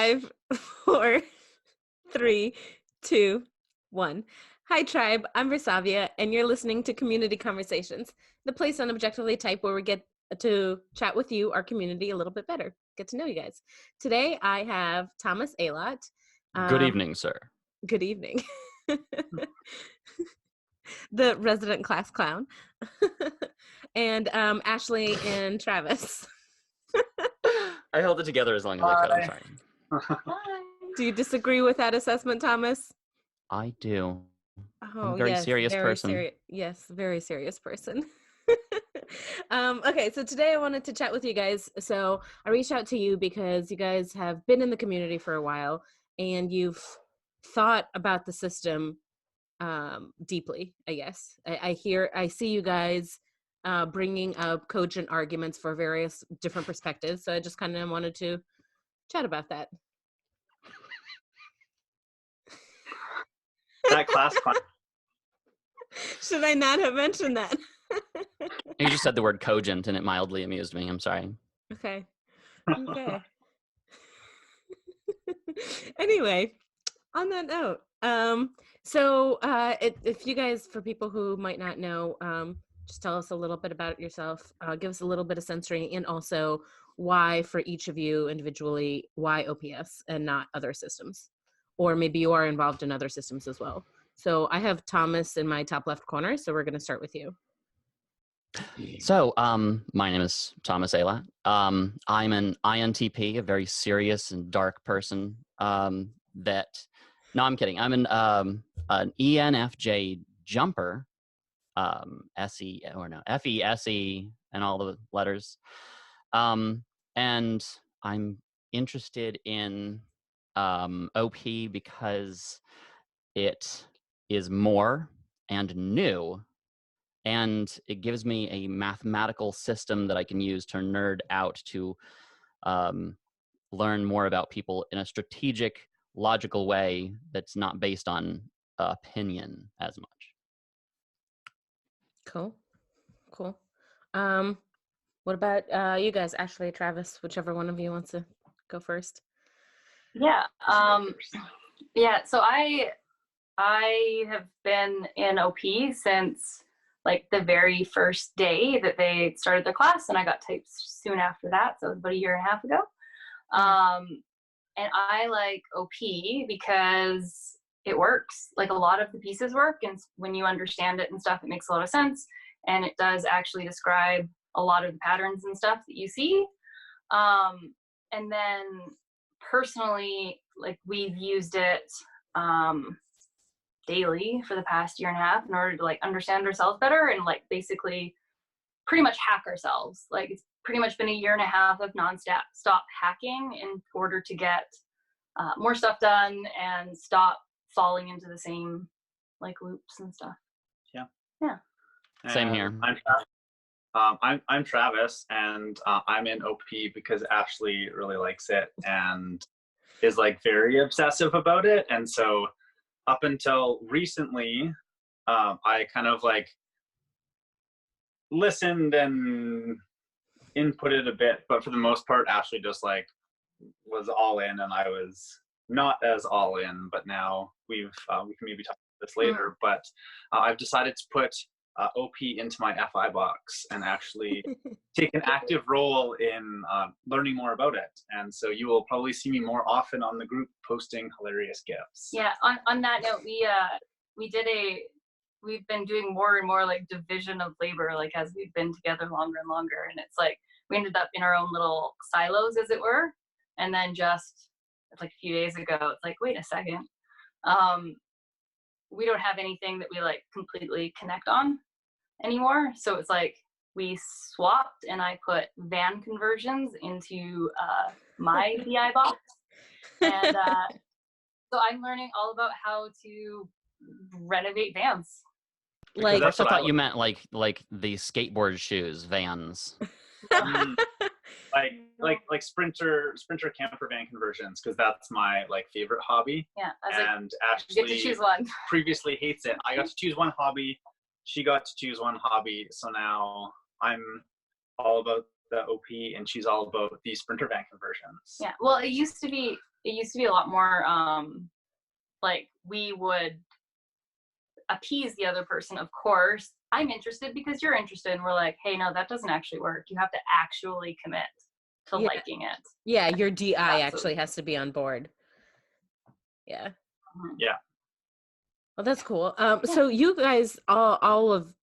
5, 4, 3, 2, 1. Hi, Tribe. I'm Versavia, and you're listening to Community Conversations, the place on Objectively Type where we get to chat with you, our community, a little bit better, get to know you guys. Today, I have Thomas Alot. Good evening, sir. Good evening. The resident class clown. And Ashley and Travis. I held it together as long as I could. I'm sorry. Hi. Do you disagree with that assessment, Thomas? I do. Oh, I'm a very serious person. Yes, very serious person. Okay, so today I wanted to chat with you guys. So I reached out to you because you guys have been in the community for a while and you've thought about the system deeply, I guess. I see you guys bringing up cogent arguments for various different perspectives. So I just kind of wanted to chat about that. That class. Should I not have mentioned that? You just said the word cogent and it mildly amused me. I'm sorry. Okay. Anyway, on that note, if you guys, for people who might not know, just tell us a little bit about yourself, give us a little bit of sensory, and also why for each of you individually, why OPS and not other systems, or maybe you are involved in other systems as well. So I have Thomas in my top left corner, so we're going to start with you. So, my name is Thomas Alot. I'm an INTP, a very serious and dark person. No, I'm kidding. I'm an ENFJ jumper, FE, SE, and all the letters. And I'm interested in OP because it is more and new, and it gives me a mathematical system that I can use to nerd out to learn more about people in a strategic, logical way that's not based on opinion as much. Cool. What about you guys, Ashley, Travis, whichever one of you wants to go first? Yeah. So I have been in OP since like the very first day that they started their class, and I got types soon after that, so it was about a year and a half ago. And I like OP because it works. Like a lot of the pieces work, and when you understand it and stuff, it makes a lot of sense, and it does actually describe a lot of the patterns and stuff that you see. And then personally, like we've used it daily for the past year and a half in order to like understand ourselves better and like basically pretty much hack ourselves. Like it's pretty much been a year and a half of non-stop hacking in order to get more stuff done and stop falling into the same like loops and stuff. Yeah. Same here. I'm Travis, and I'm in OP because Ashley really likes it and is like very obsessive about it. And so up until recently, I kind of like listened and inputted a bit, but for the most part, Ashley just like was all in, and I was not as all in. But now we can maybe talk about this later. But I've decided to put OP into my FI box and actually take an active role in learning more about it. And so you will probably see me more often on the group posting hilarious GIFs. Yeah, on that note, we've been doing more and more like division of labor, like as we've been together longer and longer. And it's like, we ended up in our own little silos, as it were. And then just like a few days ago, it's like, wait a second. We don't have anything that we like completely connect on anymore. So it's like we swapped, and I put van conversions into my BI box. And so I'm learning all about how to renovate vans. Like, first I thought you meant like the skateboard shoes, Vans. like sprinter camper van conversions, because that's my like favorite hobby. Yeah, and Ashley you get to choose one. Previously hates it. I got to choose one hobby. She got to choose one hobby. So now I'm all about the OP, and she's all about the sprinter van conversions. Yeah, well, it used to be it used to be a lot more like we would appease the other person. Of course, I'm interested because you're interested, and we're like, hey, no, that doesn't actually work. You have to actually commit to liking it. Yeah, your DI That's actually has to be on board. Yeah. Yeah. Well, that's cool. So you guys all of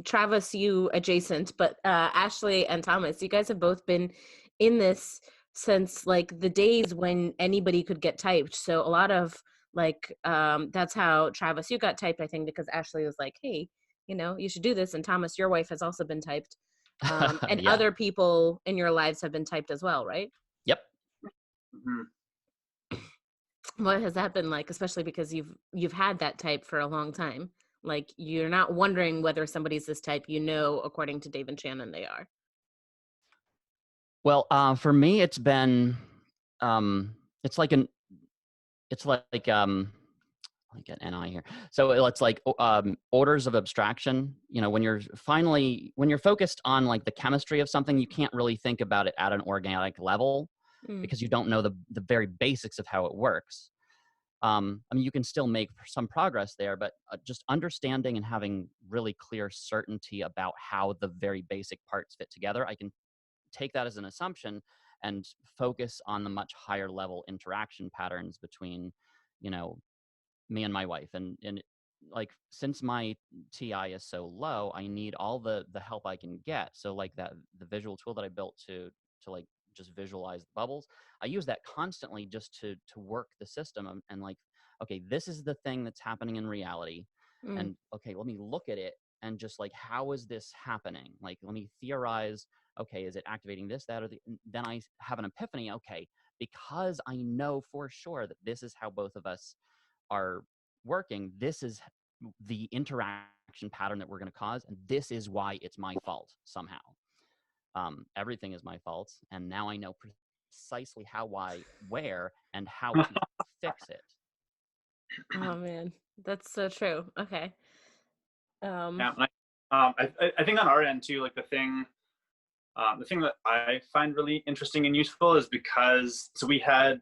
Travis, you adjacent, but Ashley and Thomas, you guys have both been in this since like the days when anybody could get typed. So a lot of like that's how Travis, you got typed, I think, because Ashley was like, hey, you should do this. And Thomas, your wife has also been typed. And Yeah. other people in your lives have been typed as well, right? Yep. Mm-hmm. What has that been like, especially because you've had that type for a long time? Like, you're not wondering whether somebody's this type, according to Dave and Shannon, they are. Well, for me, it's been, it's like an NI here. So it's like orders of abstraction. When you're focused on like the chemistry of something, you can't really think about it at an organic level because you don't know the very basics of how it works. I mean, you can still make some progress there, but just understanding and having really clear certainty about how the very basic parts fit together, I can take that as an assumption and focus on the much higher level interaction patterns between, me and my wife. And like, since my TI is so low, I need all the help I can get. So like the visual tool that I built to like just visualize the bubbles, I use that constantly just to work the system and like, okay, this is the thing that's happening in reality. And okay, let me look at it and just like, how is this happening? Like, let me theorize, okay, is it activating this, that, or then I have an epiphany, okay, because I know for sure that this is how both of us are working, this is the interaction pattern that we're going to cause, and this is why it's my fault somehow. Everything is my fault, and now I know precisely how, why, where, and how to fix it. Oh man, that's so true. Okay. Yeah, I think on our end too, like the thing that I find really interesting and useful is because we had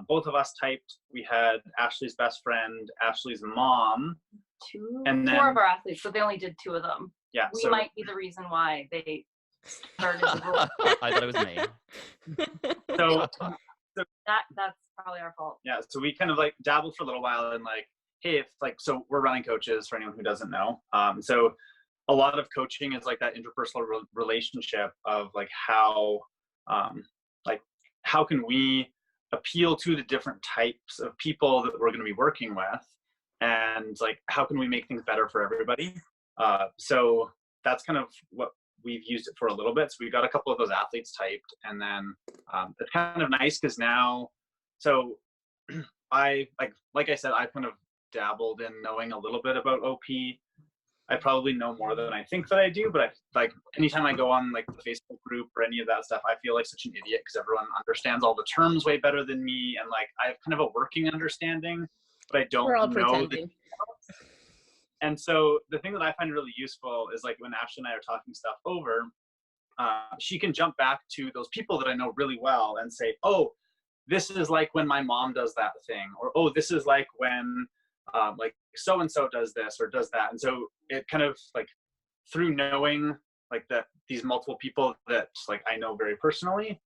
both of us typed. We had Ashley's best friend, Ashley's mom, and then 4 of our athletes, but they only did 2 of them. Yeah, we might be the reason why they started the rule. I thought it was me. So that's probably our fault. Yeah, so we kind of like dabbled for a little while and like, hey, if like, so we're running coaches for anyone who doesn't know. So a lot of coaching is like that interpersonal relationship of like how can we appeal to the different types of people that we're going to be working with, and like how can we make things better for everybody. So that's kind of what we've used it for a little bit. So we got a couple of those athletes typed, and then it's kind of nice because now, so I like I said, I kind of dabbled in knowing a little bit about OP. I probably know more than I think that I do, but anytime I go on like the Facebook group or any of that stuff, I feel like such an idiot because everyone understands all the terms way better than me, and like I have kind of a working understanding, but I don't We're all know pretending. And so the thing that I find really useful is like when Ashley and I are talking stuff over, she can jump back to those people that I know really well and say, oh, this is like when my mom does that thing, or oh, this is like when like so-and-so does this or does that. And so it kind of like, through knowing like that these multiple people that like I know very personally,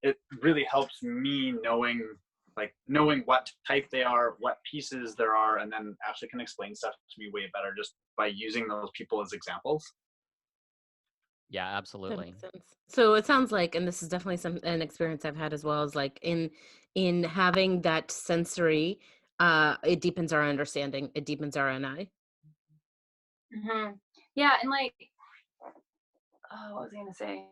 it really helps me knowing what type they are, what pieces there are, and then Ashley can explain stuff to me way better just by using those people as examples. Yeah, absolutely. That makes sense. So it sounds like, and this is definitely an experience I've had as well, is like in having that sensory, it deepens our understanding, it deepens our NI. Yeah, and like, what was I gonna say?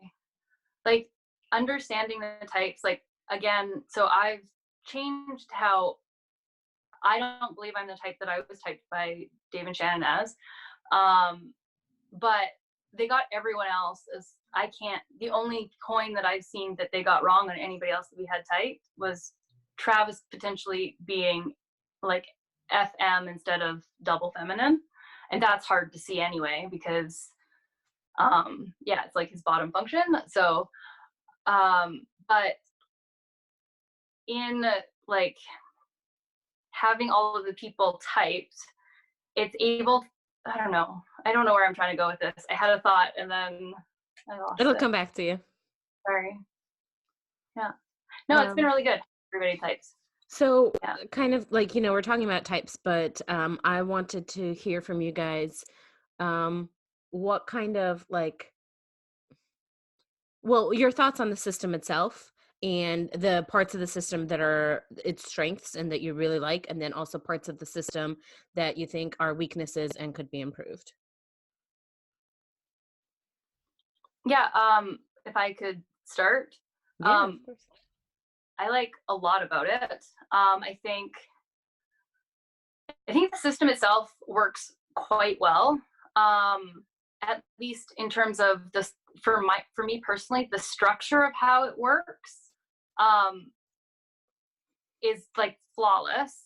Like understanding the types, like again, so I've changed how I don't believe I'm the type that I was typed by Dave and Shannon as. But they got everyone else as the only coin that I've seen that they got wrong on anybody else that we had typed was Travis potentially being like FM instead of double feminine. And that's hard to see anyway, because it's like his bottom function. So, but in like having all of the people typed, it's able, I don't know where I'm trying to go with this. I had a thought and then I lost It'll it. come back to you. Sorry. Yeah. No, it's been really good. Everybody types. So kind of like, we're talking about types, but I wanted to hear from you guys what kind of your thoughts on the system itself and the parts of the system that are its strengths and that you really like, and then also parts of the system that you think are weaknesses and could be improved. Yeah, if I could start. Yeah, of course. I like a lot about it. I think the system itself works quite well. At least in terms of this, for me personally, the structure of how it works is like flawless.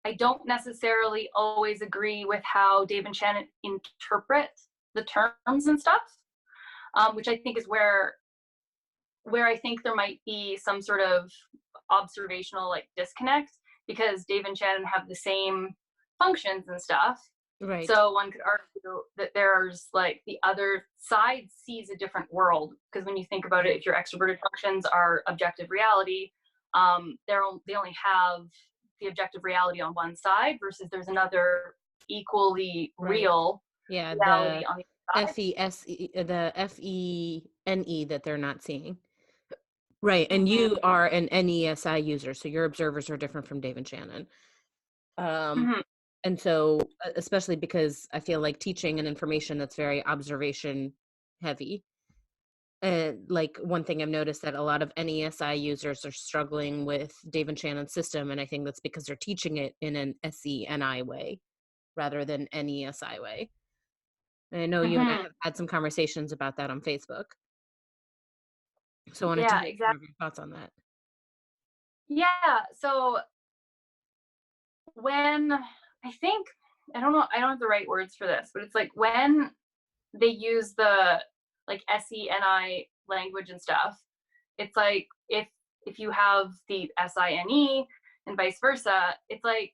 I don't necessarily always agree with how Dave and Shannon interpret the terms and stuff, which I think is where I think there might be some sort of observational like disconnect, because Dave and Shannon have the same functions and stuff. Right. So one could argue that there's like the other side sees a different world, because when you think about it, if your extroverted functions are objective reality, they only have the objective reality on one side, versus there's another equally real reality on the other side. The FENE that they're not seeing. Right. And you are an NESI user, so your observers are different from Dave and Shannon. And so, especially because I feel like teaching and information that's very observation heavy. And like one thing I've noticed that a lot of NESI users are struggling with Dave and Shannon's system, and I think that's because they're teaching it in an SENI way rather than NESI way. And I know you and I have had some conversations about that on Facebook. So I wanted to hear some of your thoughts on that. Yeah. So when I don't have the right words for this, but it's like when they use the like SENI language and stuff, it's like if you have the SINE and vice versa, it's like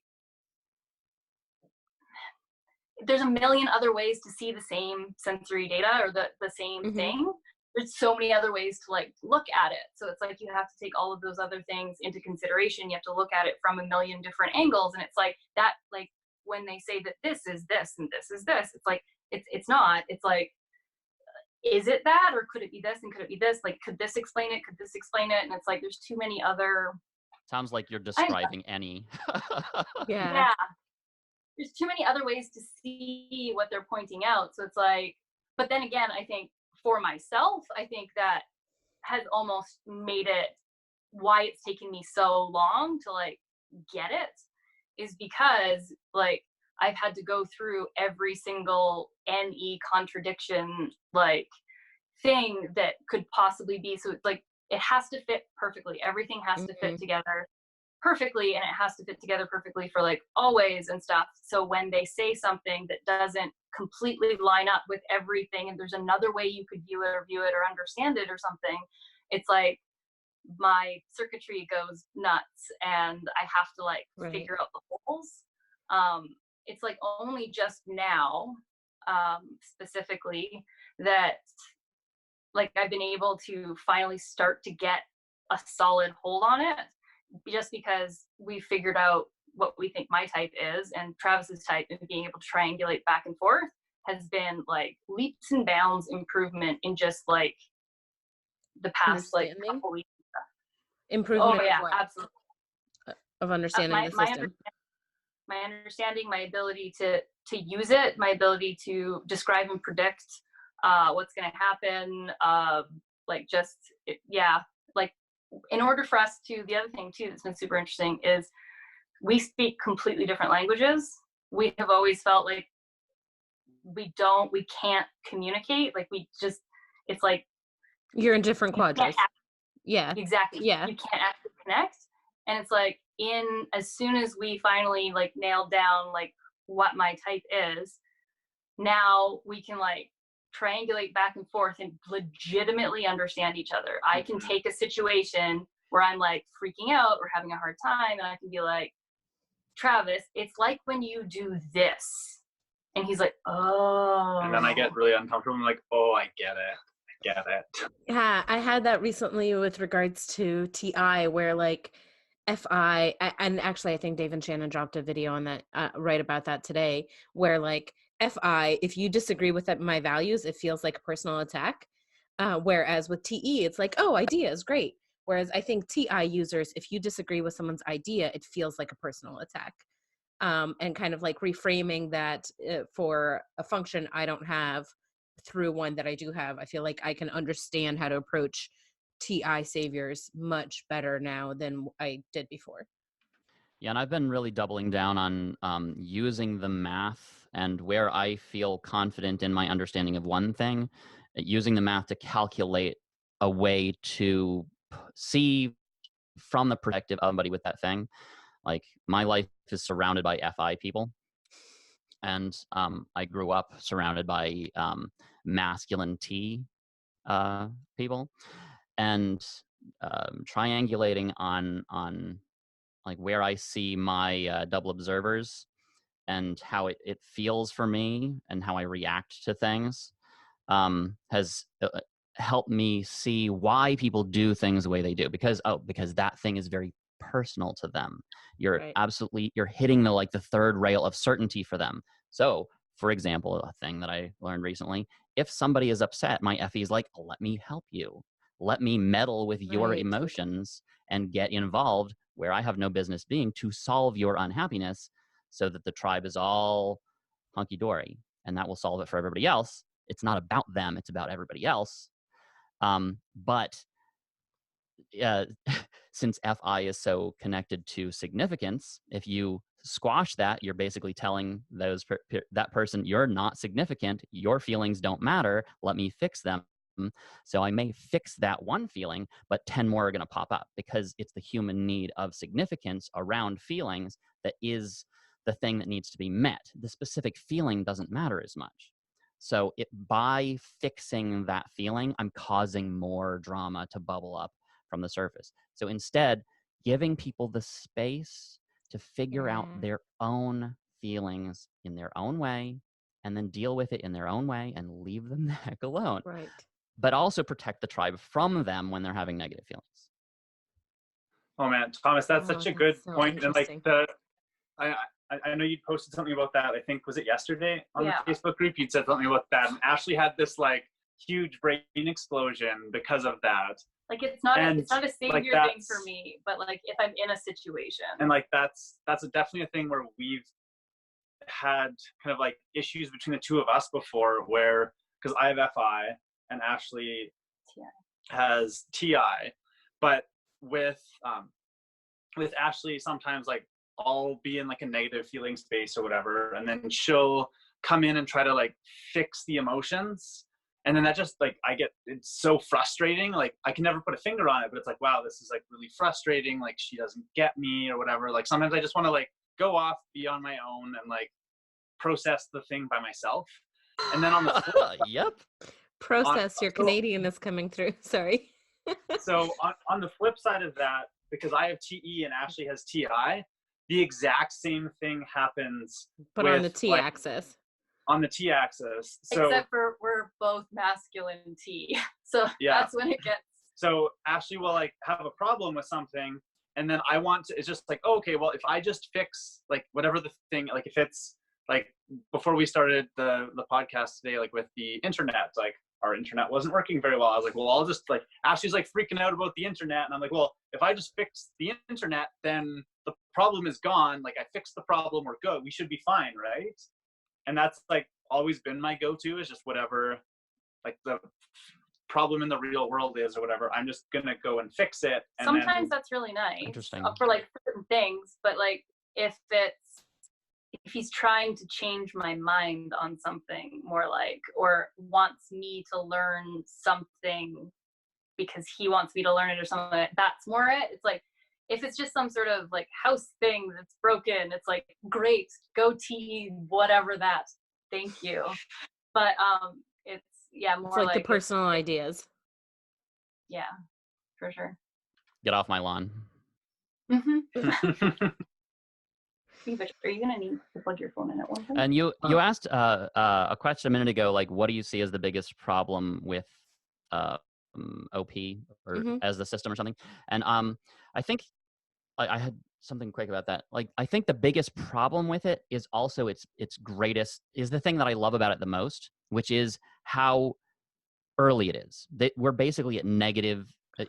there's a million other ways to see the same sensory data or the same thing. There's so many other ways to like look at it. So it's like you have to take all of those other things into consideration. You have to look at it from a million different angles. And it's like that, like when they say that this is this and this is this, it's like it's not. It's like, is it that, or could it be this and could it be this? Like, could this explain it? Could this explain it? And it's like there's too many other. Sounds like you're describing any. Yeah. There's too many other ways to see what they're pointing out. So it's like, but then again, I think for myself, I think that has almost made it why it's taken me so long to like get it, is because like I've had to go through every single NE contradiction like thing that could possibly be. So it's like it has to fit perfectly. Everything has to fit together perfectly, and it has to fit together perfectly for like always and stuff. So when they say something that doesn't completely line up with everything, and there's another way you could view it or understand it or something, it's like my circuitry goes nuts and I have to like figure out the holes. It's like only just now specifically that like I've been able to finally start to get a solid hold on it, just because we figured out what we think my type is and Travis's type, and being able to triangulate back and forth has been like leaps and bounds improvement in just like the past like couple weeks. Improvement. Oh yeah, absolutely. Of understanding the system. My understanding, my ability to use it, my ability to describe and predict what's going to happen, like just like in order for us to, the other thing too that's been super interesting is we speak completely different languages. We have always felt like we can't communicate. Like we just, it's like you're in different quadrants. Yeah, exactly. Yeah, you can't actually connect. And it's like as soon as we finally like nailed down like what my type is, now we can like triangulate back and forth and legitimately understand each other. I can take a situation where I'm like freaking out or having a hard time, and I can be like, Travis, it's like when you do this. And he's like, oh. And then I get really uncomfortable. I'm like, oh, I get it. Yeah, I had that recently with regards to TI, where like and actually I think Dave and Shannon dropped a video on that right about that today, where like FI, if you disagree with my values, it feels like a personal attack. Whereas with TE, it's like, oh, idea is great. Whereas I think TI users, if you disagree with someone's idea, it feels like a personal attack. And kind of like reframing that for a function I don't have through one that I do have, I feel like I can understand how to approach TI saviors much better now than I did before. Yeah, and I've been really doubling down on using the math, and where I feel confident in my understanding of one thing, using the math to calculate a way to see from the perspective of somebody with that thing. Like, my life is surrounded by FI people, and I grew up surrounded by masculine T people, and triangulating on like where I see my double observers and how it feels for me and how I react to things has helped me see why people do things the way they do, because that thing is very personal to them. You're Right. you're hitting the third rail of certainty for them. So, for example, a thing that I learned recently, if somebody is upset, my FE is like, let me help you. Let me meddle with your Right. emotions and get involved where I have no business being, to solve your unhappiness, so that the tribe is all hunky-dory, and that will solve it for everybody else. It's not about them, it's about everybody else. But since FI is so connected to significance, if you squash that, you're basically telling that person, you're not significant, your feelings don't matter, let me fix them. So I may fix that one feeling, but 10 more are going to pop up, because it's the human need of significance around feelings that is the thing that needs to be met. The specific feeling doesn't matter as much. So by fixing that feeling, I'm causing more drama to bubble up from the surface. So instead, giving people the space to figure out their own feelings in their own way, and then deal with it in their own way, and leave them the heck alone. Right. But also protect the tribe from them when they're having negative feelings. Oh man, Thomas, that's such a good so point. And like interesting. I know you posted something about that. I think, was it yesterday on Yeah. the Facebook group? You'd said something about that. And Ashley had this like huge brain explosion because of that. Like, it's not a savior like, thing for me, but like if I'm in a situation. And like that's definitely a thing where we've had kind of like issues between the two of us before, where, because I have FI and Ashley has TI, but with Ashley, sometimes like I'll be in like a negative feeling space or whatever, and then she'll come in and try to like fix the emotions, and then that just like it's so frustrating. Like, I can never put a finger on it, but it's like, wow, this is like really frustrating. Like, she doesn't get me or whatever. Like, sometimes I just want to like go off, be on my own, and like process the thing by myself. And then on the flip side, Yep. Process your Canadian is coming through. Sorry. So on the flip side of that, because I have TE and Ashley has TI, the exact same thing happens. But on the T axis. On the T axis. So, except for we're both masculine T. So yeah. That's when it gets. So Ashley will like have a problem with something, and then it's just like, oh, okay, well, if I just fix like whatever the thing, like if it's like before we started the podcast today, like with the internet, like our internet wasn't working very well. I was like, well, I'll just like, Ashley's like freaking out about the internet. And I'm like, well, if I just fix the internet, then the problem is gone. Like, I fixed the problem, we're good. We should be fine, right? And that's like always been my go-to, is just whatever like the problem in the real world is or whatever, I'm just going to go and fix it. And sometimes that's really nice. Interesting. For like certain things, but like if he's trying to change my mind on something more, like, or wants me to learn something because he wants me to learn it or something like that, that's more it. It's like, if it's just some sort of like house thing that's broken, it's like, great, go T, whatever that, thank you. But it's more it's like the personal ideas. Yeah, for sure. Get off my lawn. Mm-hmm. Are you gonna need to plug your phone in at one point? And you asked a question a minute ago, like, what do you see as the biggest problem with OP or Mm-hmm. as the system or something? And I think I had something quick about that. Like, I think the biggest problem with it is also its greatest is the thing that I love about it the most, which is how early it is. We're basically at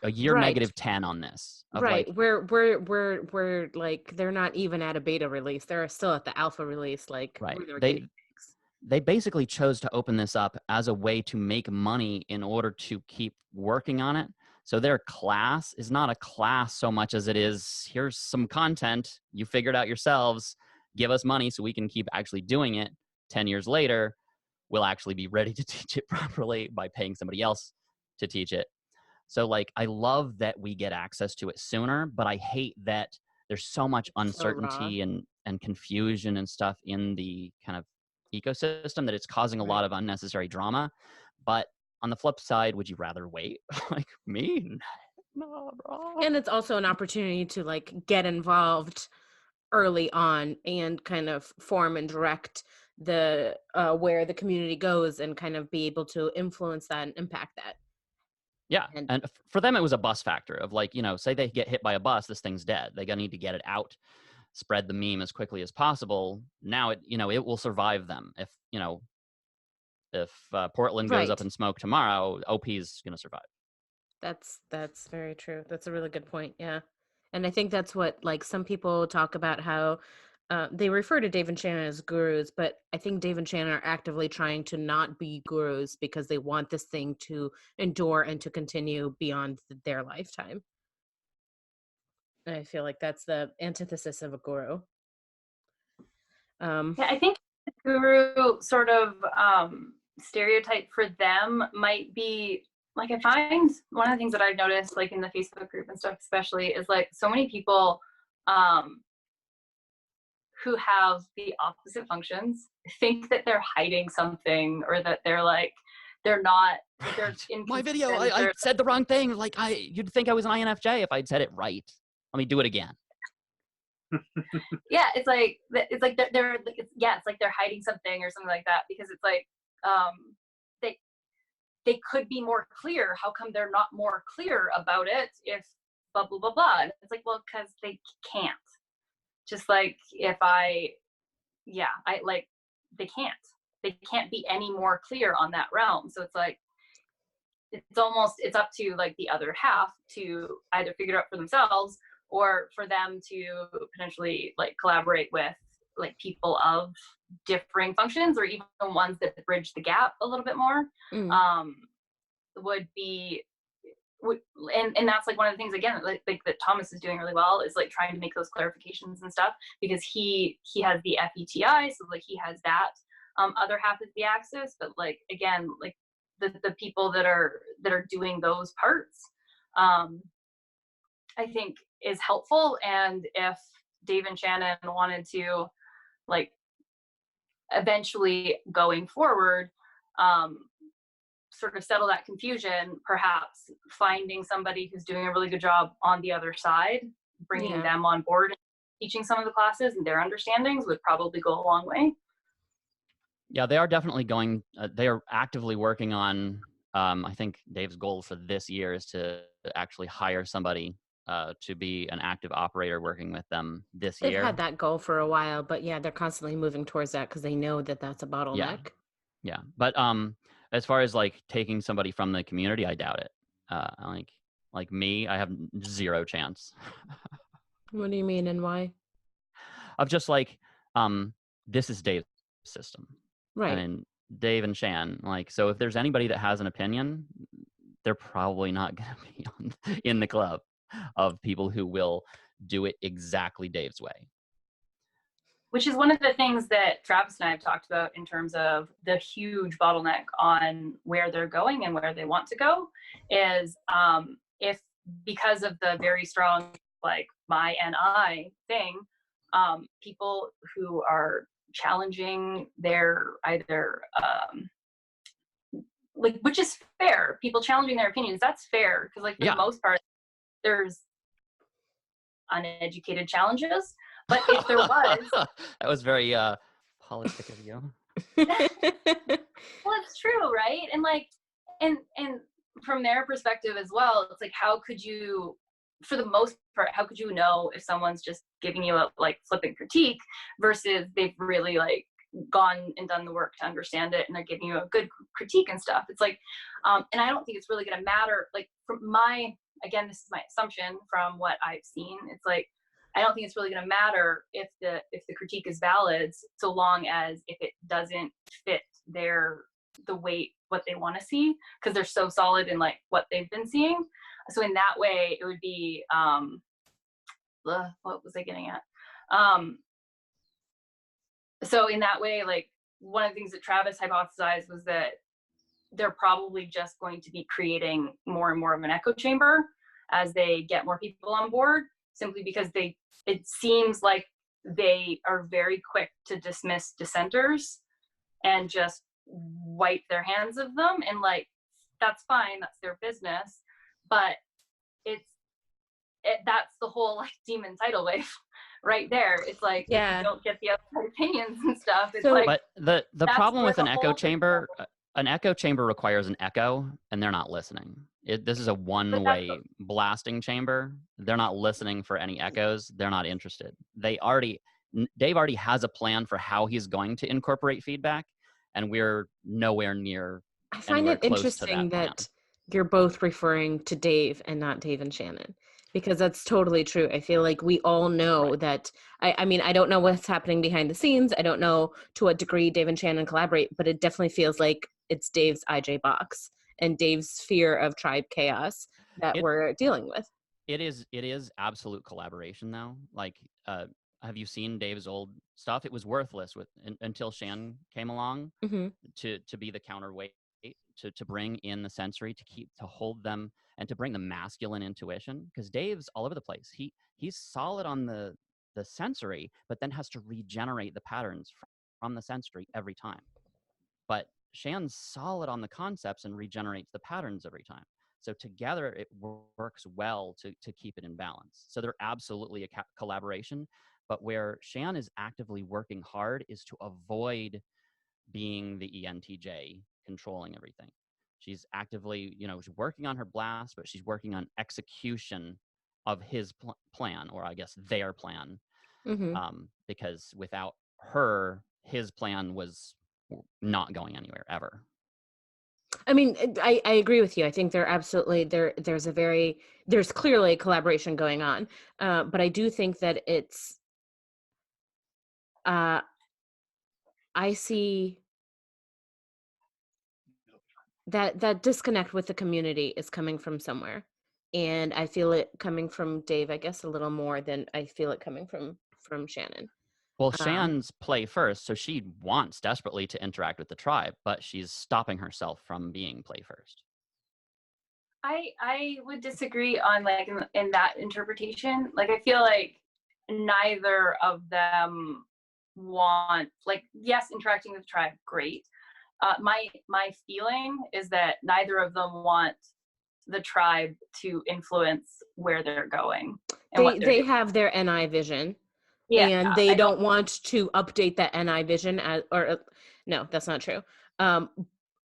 a year Right. -10 on this. Of Right. like, We're like, they're not even at a beta release. They're still at the alpha release, like right. where they're getting gigs. They basically chose to open this up as a way to make money in order to keep working on it. So their class is not a class so much as it is, here's some content, you figured out yourselves, give us money so we can keep actually doing it. 10 years later, we'll actually be ready to teach it properly by paying somebody else to teach it. So like, I love that we get access to it sooner, but I hate that there's so much uncertainty and confusion and stuff in the kind of ecosystem that it's causing a lot of unnecessary drama. But on the flip side, would you rather wait? Like me? No, bro. And it's also an opportunity to like get involved early on and kind of form and direct the where the community goes and kind of be able to influence that and impact that. Yeah. And And for them, it was a bus factor of like, say they get hit by a bus, this thing's dead. They're going to need to get it out, spread the meme as quickly as possible. Now it will survive them. If Portland goes up in smoke tomorrow, OP is going to survive. That's very true. That's a really good point. Yeah. And I think that's what, like, some people talk about how they refer to Dave and Shannon as gurus, but I think Dave and Shannon are actively trying to not be gurus because they want this thing to endure and to continue beyond their lifetime. And I feel like that's the antithesis of a guru. Yeah, I think the guru sort of stereotype for them might be like, I find one of the things that I've noticed, like in the Facebook group and stuff, especially, is like so many people who have the opposite functions think that they're hiding something, or that they're like, they're not, they're my video, I said the wrong thing. Like, you'd think I was an INFJ if I'd said it right. Let me do it again. Yeah, it's like it's like they're hiding something or something like that, because it's like they could be more clear. How come they're not more clear about it if blah blah blah blah? And it's like, well, because they can't. Just like if I like, they can't be any more clear on that realm. So it's like, it's up to like the other half to either figure it out for themselves, or for them to potentially like collaborate with like people of differing functions, or even ones that bridge the gap a little bit more. And that's like one of the things, again, like that Thomas is doing really well, is like trying to make those clarifications and stuff, because he has the FETI, so like he has that other half of the axis. But like, again, like the people that are doing those parts, I think is helpful. And if Dave and Shannon wanted to, like, eventually going forward, sort of settle that confusion, perhaps finding somebody who's doing a really good job on the other side, bringing them on board, and teaching some of the classes and their understandings would probably go a long way. Yeah, they are definitely going, they are actively working on, I think Dave's goal for this year is to actually hire somebody to be an active operator working with them this year. They've had that goal for a while, but yeah, they're constantly moving towards that because they know that that's a bottleneck. Yeah. But as far as like taking somebody from the community, I doubt it. Like me, I have zero chance. What do you mean, and why? Of just like, this is Dave's system. Right. And Dave and Shan, like, so if there's anybody that has an opinion, they're probably not going to be in the club of people who will do it exactly Dave's way. Which is one of the things that Travis and I have talked about in terms of the huge bottleneck on where they're going and where they want to go, is if, because of the very strong, like, my and I thing, people who are challenging their either, like, which is fair, people challenging their opinions, that's fair, because like for the most part, there's uneducated challenges. But if there was, that was very politic of you. well, it's true, right? And like, and from their perspective as well, it's like, how could you, for the most part, how could you know if someone's just giving you a like flippant critique versus they've really like gone and done the work to understand it and they're giving you a good critique and stuff? It's like, and I don't think it's really going to matter. Like from my, again, this is my assumption from what I've seen. It's like, I don't think it's really going to matter if the critique is valid, so long as if it doesn't fit the weight, what they want to see, because they're so solid in like what they've been seeing. So in that way, it would be, what was I getting at? So in that way, like one of the things that Travis hypothesized was that they're probably just going to be creating more and more of an echo chamber as they get more people on board, simply because it seems like they are very quick to dismiss dissenters and just wipe their hands of them. And like, that's fine, that's their business. But that's the whole like demon tidal wave right there. It's like, if you don't get the other opinions and stuff, it's like, but the problem with an echo chamber requires an echo, and they're not listening. This is a one-way blasting chamber. They're not listening for any echoes. They're not interested. Dave already has a plan for how he's going to incorporate feedback, and we're nowhere near. I find it interesting that you're both referring to Dave and not Dave and Shannon, because that's totally true. I feel like we all know that. I mean, I don't know what's happening behind the scenes. I don't know to what degree Dave and Shannon collaborate, but it definitely feels like it's Dave's IJ box and Dave's fear of tribe chaos that we're dealing with. It is absolute collaboration, though. Like, have you seen Dave's old stuff? It was worthless until Shan came along to be the counterweight, to bring in the sensory, to hold them, and to bring the masculine intuition. Because Dave's all over the place. He's solid on the sensory, but then has to regenerate the patterns from the sensory every time. But Shan's solid on the concepts and regenerates the patterns every time. So together it works well to keep it in balance. So they're absolutely a collaboration. But where Shan is actively working hard is to avoid being the ENTJ controlling everything. She's actively, she's working on her blast, but she's working on execution of his plan, or I guess their plan. Because without her, his plan was not going anywhere ever. I mean, I agree with you. I think there's clearly a collaboration going on. But I do think that it's, I see that disconnect with the community is coming from somewhere. And I feel it coming from Dave, I guess, a little more than I feel it coming from Shannon. Well, Shan's play first, so she wants desperately to interact with the tribe, but she's stopping herself from being play first. I would disagree on like in that interpretation. Like, I feel like neither of them want, like, yes, interacting with the tribe, great. My feeling is that neither of them want the tribe to influence where they're going. And they have their NI vision. Yeah, and they don't want to update that NI vision no, that's not true.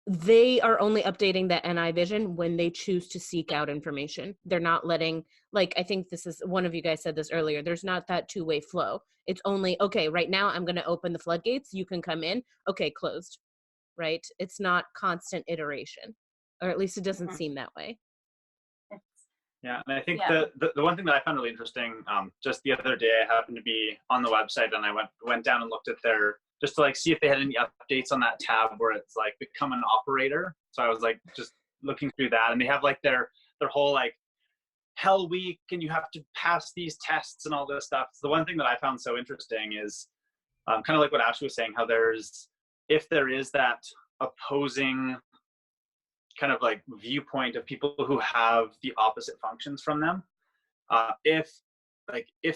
They are only updating that NI vision when they choose to seek out information. They're not letting, like, I think this is, one of you guys said this earlier, there's not that two-way flow. It's only, okay, right now I'm going to open the floodgates. You can come in. Okay, closed, right? It's not constant iteration, or at least it doesn't seem that way. Yeah, and I think the one thing that I found really interesting, just the other day, I happened to be on the website and I went down and looked at their, just to like see if they had any updates on that tab where it's like become an operator. So I was like just looking through that, and they have like their whole like hell week, and you have to pass these tests and all this stuff. So the one thing that I found so interesting is kind of like what Ashley was saying, how if there is that opposing kind of like viewpoint of people who have the opposite functions from them, if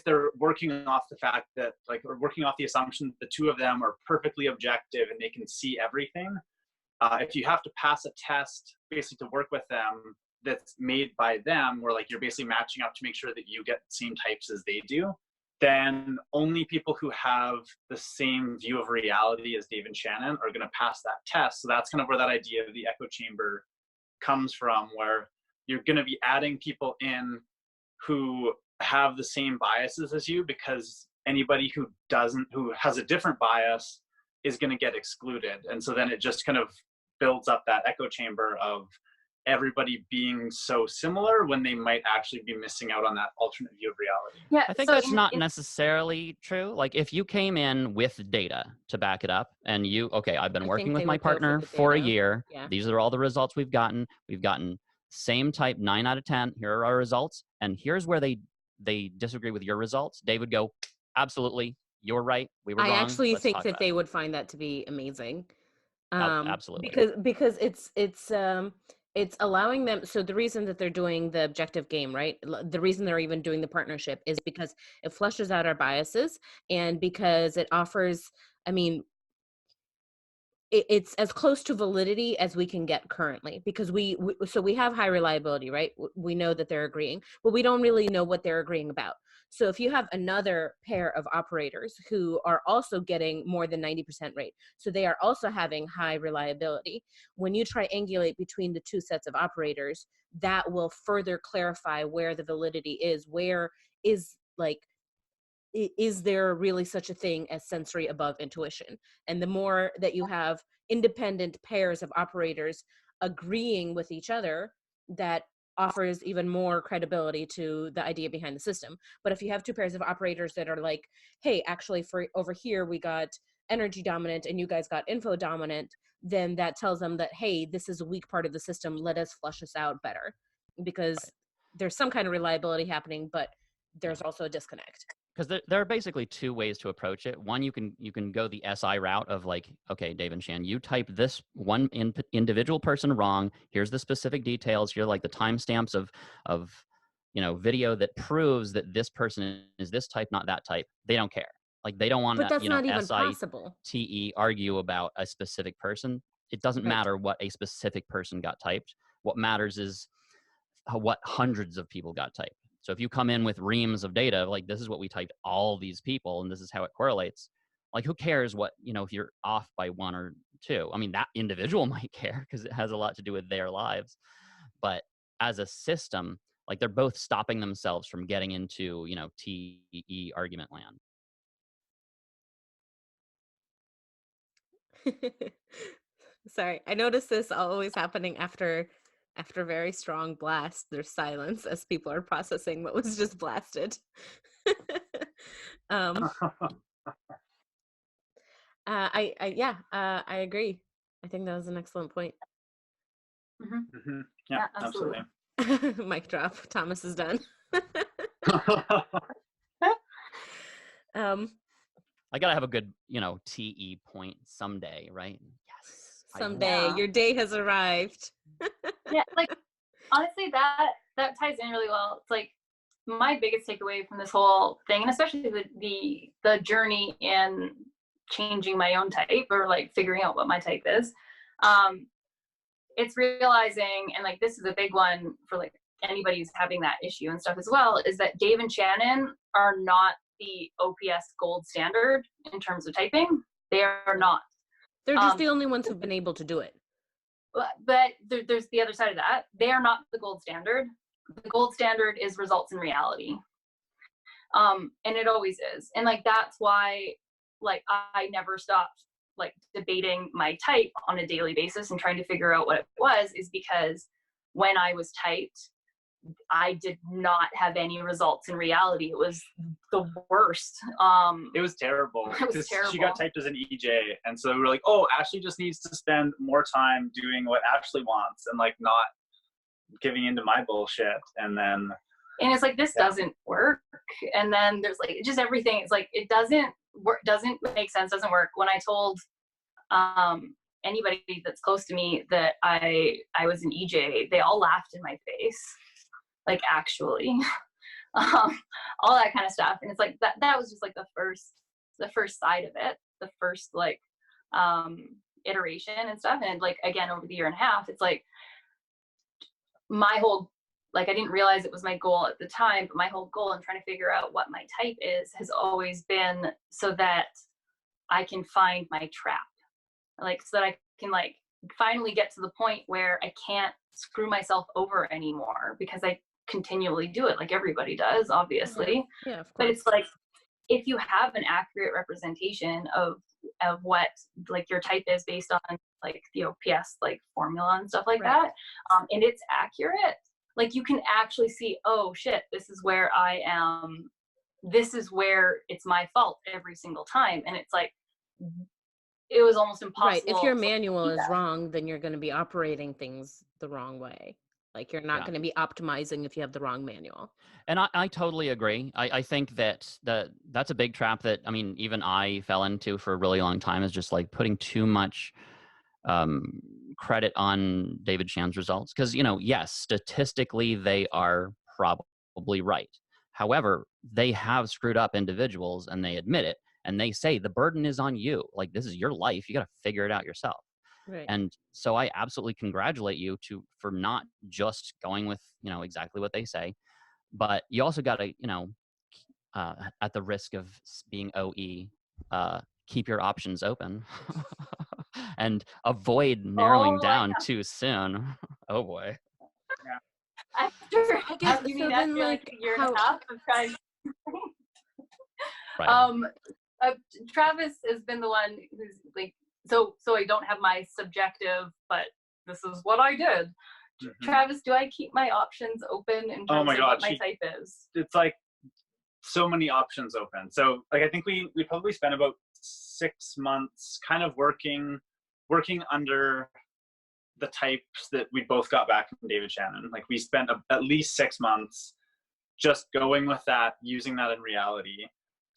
they're working off the fact that, like, or working off the assumption that the two of them are perfectly objective and they can see everything, if you have to pass a test basically to work with them, that's made by them, where like you're basically matching up to make sure that you get the same types as they do, then only people who have the same view of reality as Dave and Shannon are going to pass that test. So that's kind of where that idea of the echo chamber comes from, where you're going to be adding people in who have the same biases as you, because anybody who has a different bias is going to get excluded. And so then it just kind of builds up that echo chamber of everybody being so similar when they might actually be missing out on that alternate view of reality. Yeah, I think so that's not necessarily true. Like if you came in with data to back it up and I've been I working think with they my would go for partner the for a data. year. Yeah. These are all the results we've gotten. We've gotten same type, 9 out of 10. Here are our results. And here's where they disagree with your results. They would go, absolutely, you're right. We were I wrong. actually Let's think talk that about they it. would find that to be amazing. Absolutely. Because it's allowing them. So the reason that they're doing the objective game, right? The reason they're even doing the partnership is because it flushes out our biases, and because it offers, I mean, it's as close to validity as we can get currently, because so we have high reliability, right? We know that they're agreeing, but we don't really know what they're agreeing about. So if you have another pair of operators who are also getting more than 90% rate, so they are also having high reliability, when you triangulate between the two sets of operators, that will further clarify where the validity is. Where is, like, is there really such a thing as sensory above intuition? And the more that you have independent pairs of operators agreeing with each other, that offers even more credibility to the idea behind the system. But if you have two pairs of operators that are like, hey, actually for over here we got energy dominant and you guys got info dominant, then that tells them that, hey, this is a weak part of the system, let us flush this out better, because there's some kind of reliability happening, but there's also a disconnect. Because there are basically two ways to approach it. One, you can go the SI route of like, okay, Dave and Shan, you type this one individual person wrong. Here's the specific details. Here are like the timestamps of video that proves that this person is this type, not that type. They don't care. Like they don't want But to, that's not even possible. SITE argue about a specific person. It doesn't Right. matter what a specific person got typed. What matters is what hundreds of people got typed. So if you come in with reams of data, like this is what we typed all these people and this is how it correlates, like who cares what, if you're off by 1 or 2? I mean, that individual might care because it has a lot to do with their lives. But as a system, like they're both stopping themselves from getting into, TE argument land. Sorry, I noticed this always happening after very strong blast. There's silence as people are processing what was just blasted. I agree. I think that was an excellent point. Mm-hmm. Yeah, absolutely. Mic drop. Thomas is done. I gotta have a good, TE point someday, right? Yes. Someday your day has arrived. Yeah, like honestly, that ties in really well. It's like my biggest takeaway from this whole thing, and especially the journey in changing my own type, or like figuring out what my type is. It's realizing, and like this is a big one for like anybody who's having that issue and stuff as well, is that Dave and Shannon are not the OPS gold standard in terms of typing. They are not. They're just the only ones who've been able to do it. But there's the other side of that. They are not the gold standard. The gold standard is results in reality. And it always is. And like, that's why, like, I never stopped like debating my type on a daily basis and trying to figure out what it was, is because when I was typed, I did not have any results in reality. It was the worst. It was terrible. It was terrible. She got typed as an EJ, and so we were like, "Oh, Ashley just needs to spend more time doing what Ashley wants, and like not giving into my bullshit." And it's like, this doesn't work. And then there's like just everything. It's like it doesn't work. Doesn't make sense. Doesn't work. When I told anybody that's close to me that I was an EJ, they all laughed in my face. Like, actually, all that kind of stuff. And it's like that was just like the first side of it, the first like iteration and stuff. And like, again, over the year and a half, it's like my whole, like, I didn't realize it was my goal at the time, but my whole goal in trying to figure out what my type is has always been so that I can find my trap, like, so that I can, like, finally get to the point where I can't screw myself over anymore, because I continually do it, like everybody does, obviously. Yeah, of But course. it's like, if you have an accurate representation of what, like, your type is based on, like, the OPS, like, formula and stuff like Right. that, and it's accurate, like, you can actually see, oh shit, this is where I am, this is where it's my fault every single time. And it's like, it was almost Right. If impossible your to manual see is that. wrong, then you're going to be operating things the wrong way. Like you're not Yeah. going to be optimizing if you have the wrong manual. And I totally agree. I think that that's a big trap that, I mean, even I fell into for a really long time, is just like putting too much credit on David Sham's results. Because, yes, statistically, they are probably right. However, they have screwed up individuals and they admit it. And they say the burden is on you. Like, this is your life. You got to figure it out yourself. Right. And so I absolutely congratulate you for not just going with, exactly what they say. But you also got to, at the risk of being OE, keep your options open and avoid narrowing Oh my down God. too soon. Oh boy. After, I guess, you so mean then, after like like, a year and how, a half of trying. Right. Travis has been the one who's like, so I don't have my subjective, but this is what I did. Mm-hmm. Travis, do I keep my options open in terms of what my type is? It's like so many options open. So like, I think we probably spent about 6 months kind of working under the types that we both got back from David Shannon. Like we spent at least 6 months just going with that, using that in reality.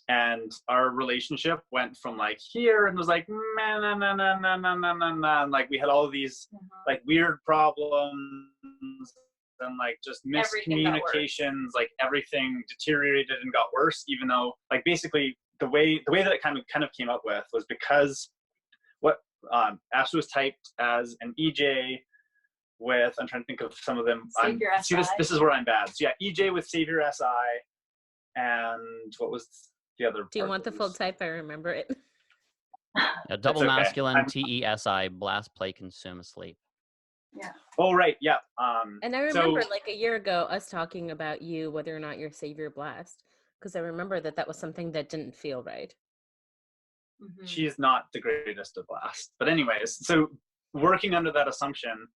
And our relationship went from like here and was like, nah, nah, nah, nah, nah, nah, nah, nah, nah. And like we had all of these like weird problems and like just miscommunications, like everything deteriorated and got worse, even though like basically the way that it kind of came up with was because what Ashley was typed as an EJ with, I'm trying to think of some of them. Savior See, this is where I'm bad. So yeah, EJ with Savior SI, and what was the other part? do you want the full type? I remember it. Double okay. masculine, TESI, blast, play, consume, sleep. Yeah. Oh, right. Yeah. And I remember like a year ago us talking about you, whether or not you're Savior Blast, because I remember that was something that didn't feel right. Mm-hmm. She's not the greatest of blast. But anyways, so working under that assumption,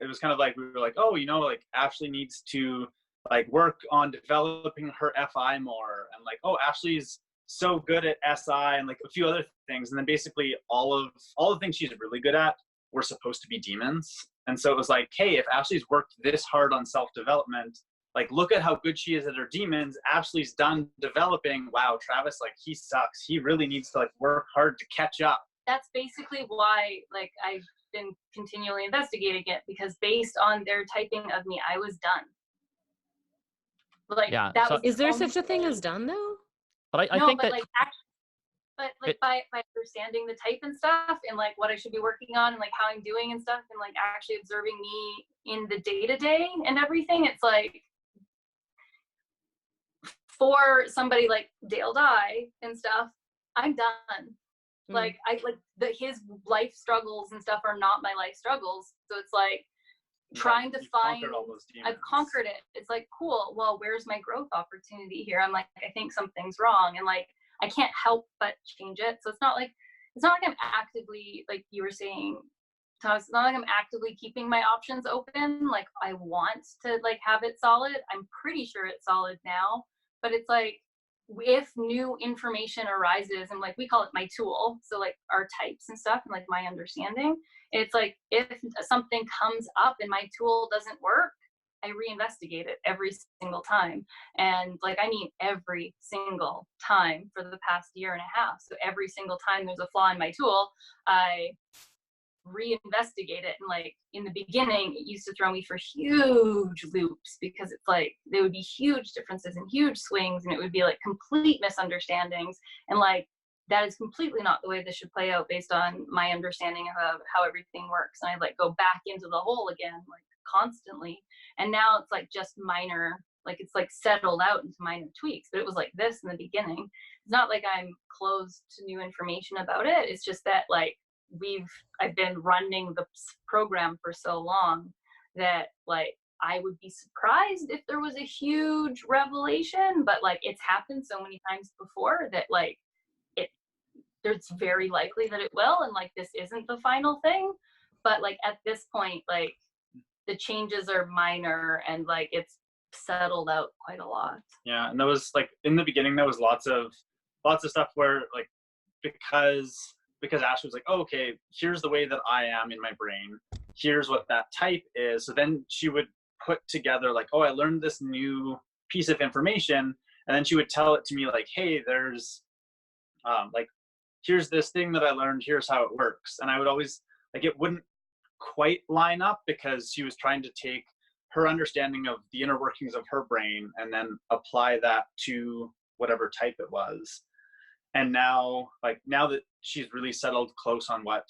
it was kind of like, we were like, oh, like Ashley needs to like work on developing her FI more. And like, oh, Ashley's so good at SI and like a few other things. And then basically all the things she's really good at were supposed to be demons. And so it was like, hey, if Ashley's worked this hard on self-development, like, look at how good she is at her demons. Ashley's done developing. Wow, Travis, like, he sucks. He really needs to like work hard to catch up. That's basically why, like, I've been continually investigating it, because based on their typing of me, I was done. Like, yeah, that so, was. Is there such a thing as done though? But I think that. Like, actually, by understanding the type and stuff, and like what I should be working on, and like how I'm doing and stuff, and like actually observing me in the day-to-day and everything, it's like, for somebody like Dale Dye and stuff, I'm done. Like, his life struggles and stuff are not my life struggles. So it's like trying to find, I've conquered it. It's like, cool, well, where's my growth opportunity here? I'm like, I think something's wrong, and like I can't help but change it. So it's not like I'm actively, like you were saying, Thomas, it's not like I'm actively keeping my options open. Like, I want to like have it solid. I'm pretty sure it's solid now, but it's like, if new information arises, and like we call it my tool, so like our types and stuff, and like my understanding, it's like if something comes up and my tool doesn't work, I reinvestigate it every single time. And like, I mean, every single time for the past year and a half. So every single time there's a flaw in my tool, I reinvestigate it. And like in the beginning, it used to throw me for huge loops, because it's like there would be huge differences and huge swings, and it would be like complete misunderstandings. And like that is completely not the way this should play out based on my understanding of how everything works. And I like go back into the hole again, like constantly. And now it's like just minor, like it's like settled out into minor tweaks, but it was like this in the beginning. It's not like I'm closed to new information about it. It's just that like I've been running the program for so long that like I would be surprised if there was a huge revelation, but like it's happened so many times before that like it's very likely that it will, and like this isn't the final thing. But like at this point, like the changes are minor and like it's settled out quite a lot. Yeah, and there was like in the beginning there was lots of stuff where like because Ashley was like, oh, okay, here's the way that I am in my brain, here's what that type is. So then she would put together like, oh, I learned this new piece of information, and then she would tell it to me like, hey, there's like, here's this thing that I learned, here's how it works. And I would always like, it wouldn't quite line up because she was trying to take her understanding of the inner workings of her brain and then apply that to whatever type it was. And now that she's really settled close on what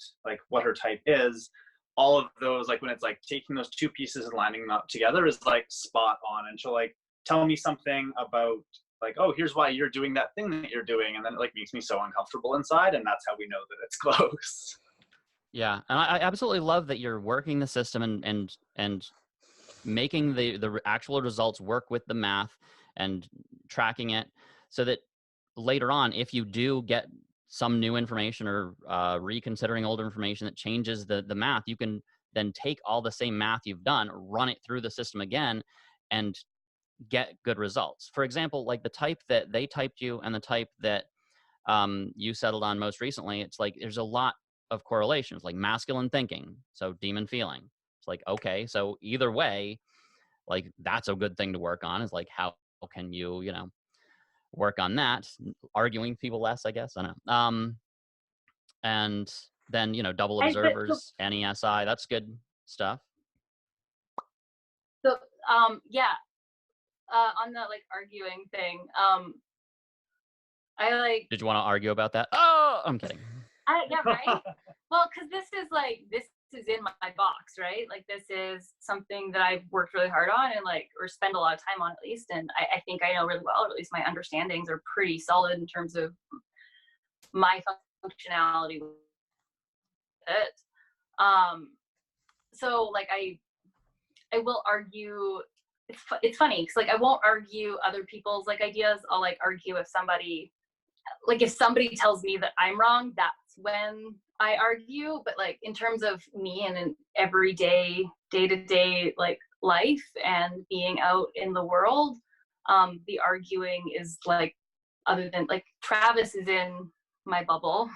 her type is, all of those, like when it's like taking those two pieces and lining them up together is like spot on. And she'll like tell me something about like, oh, here's why you're doing that thing that you're doing. And then it like makes me so uncomfortable inside. And that's how we know that it's close. Yeah. And I absolutely love that you're working the system and making the actual results work with the math and tracking it so that later on, if you do get some new information or reconsidering older information that changes the math, you can then take all the same math you've done, run it through the system again, and get good results. For example, like the type that they typed you and the type that you settled on most recently, it's like there's a lot of correlations, like masculine thinking, so demon feeling. It's like, okay, so either way, like that's a good thing to work on, is like how can you work on that, arguing people less, I guess. I don't know. And then double observers, NESI, that's good stuff. So yeah, on the like arguing thing, I like. Did you want to argue about that? Oh, I'm kidding. Yeah, right. Well, because this is in my box, right? Like this is something that I've worked really hard on and like, or spend a lot of time on at least. And I think I know really well, or at least my understandings are pretty solid in terms of my functionality with it. So like I will argue. It's funny because like I won't argue other people's like ideas. I'll like argue if somebody tells me that I'm wrong, that's when I argue. But like in terms of me and an everyday day-to-day like life and being out in the world, the arguing is like, other than like Travis is in my bubble,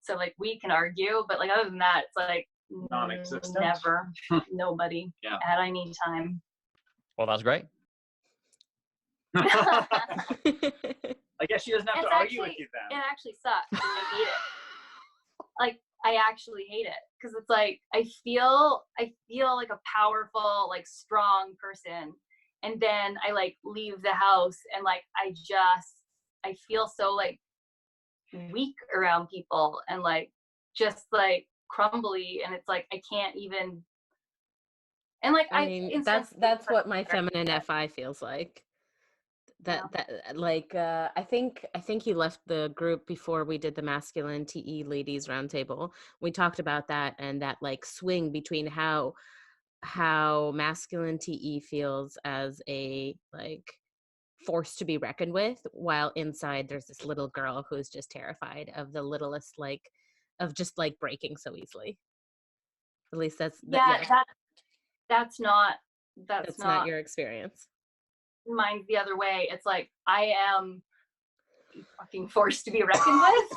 so like we can argue, but like other than that it's like non-existent. Never. Nobody. Yeah. At any time. Well, that's great. I guess she doesn't have to argue with you then. It actually sucks. I hate it. Like I actually hate it because it's like I feel like a powerful, like strong person, and then I like leave the house and like I feel so like weak around people and like just like crumbly, and it's like I can't even. And like I mean, that's what my feminine FI feels like. That like I think you left the group before we did the masculine TE ladies roundtable. We talked about that, and that like swing between how masculine TE feels as a like force to be reckoned with, while inside there's this little girl who's just terrified of the littlest, like of just like breaking so easily. At least that's not your experience. Mine's the other way. It's like I am fucking forced to be reckoned with.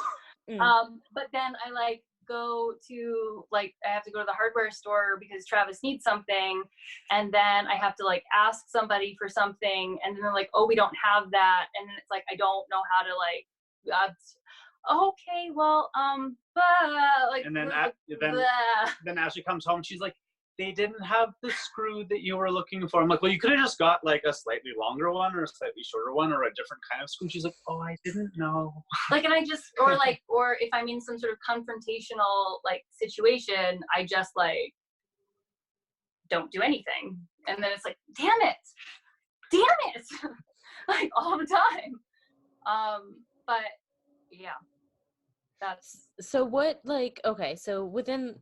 But then I like go to like I have to go to the hardware store because Travis needs something, and then I have to like ask somebody for something, and then they're like, oh, we don't have that, and then it's like I don't know how to like okay, well like, and then then Ashley comes home, she's like, they didn't have the screw that you were looking for. I'm like, well, you could have just got like a slightly longer one or a slightly shorter one or a different kind of screw. She's like, oh, I didn't know. Like, and I just, or if I'm in some sort of confrontational like situation, I just like don't do anything. And then it's like, damn it, like all the time. But yeah, that's. So what, like, okay, so within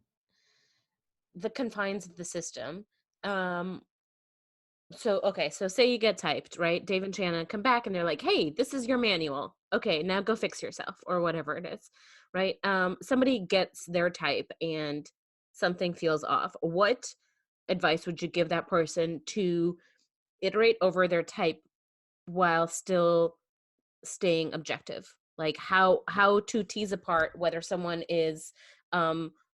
the confines of the system, so say you get typed, right? Dave and Shanna come back and they're like, hey, this is your manual. Okay, now go fix yourself, or whatever it is, right? Somebody gets their type and something feels off. What advice would you give that person to iterate over their type while still staying objective? Like how to tease apart whether someone is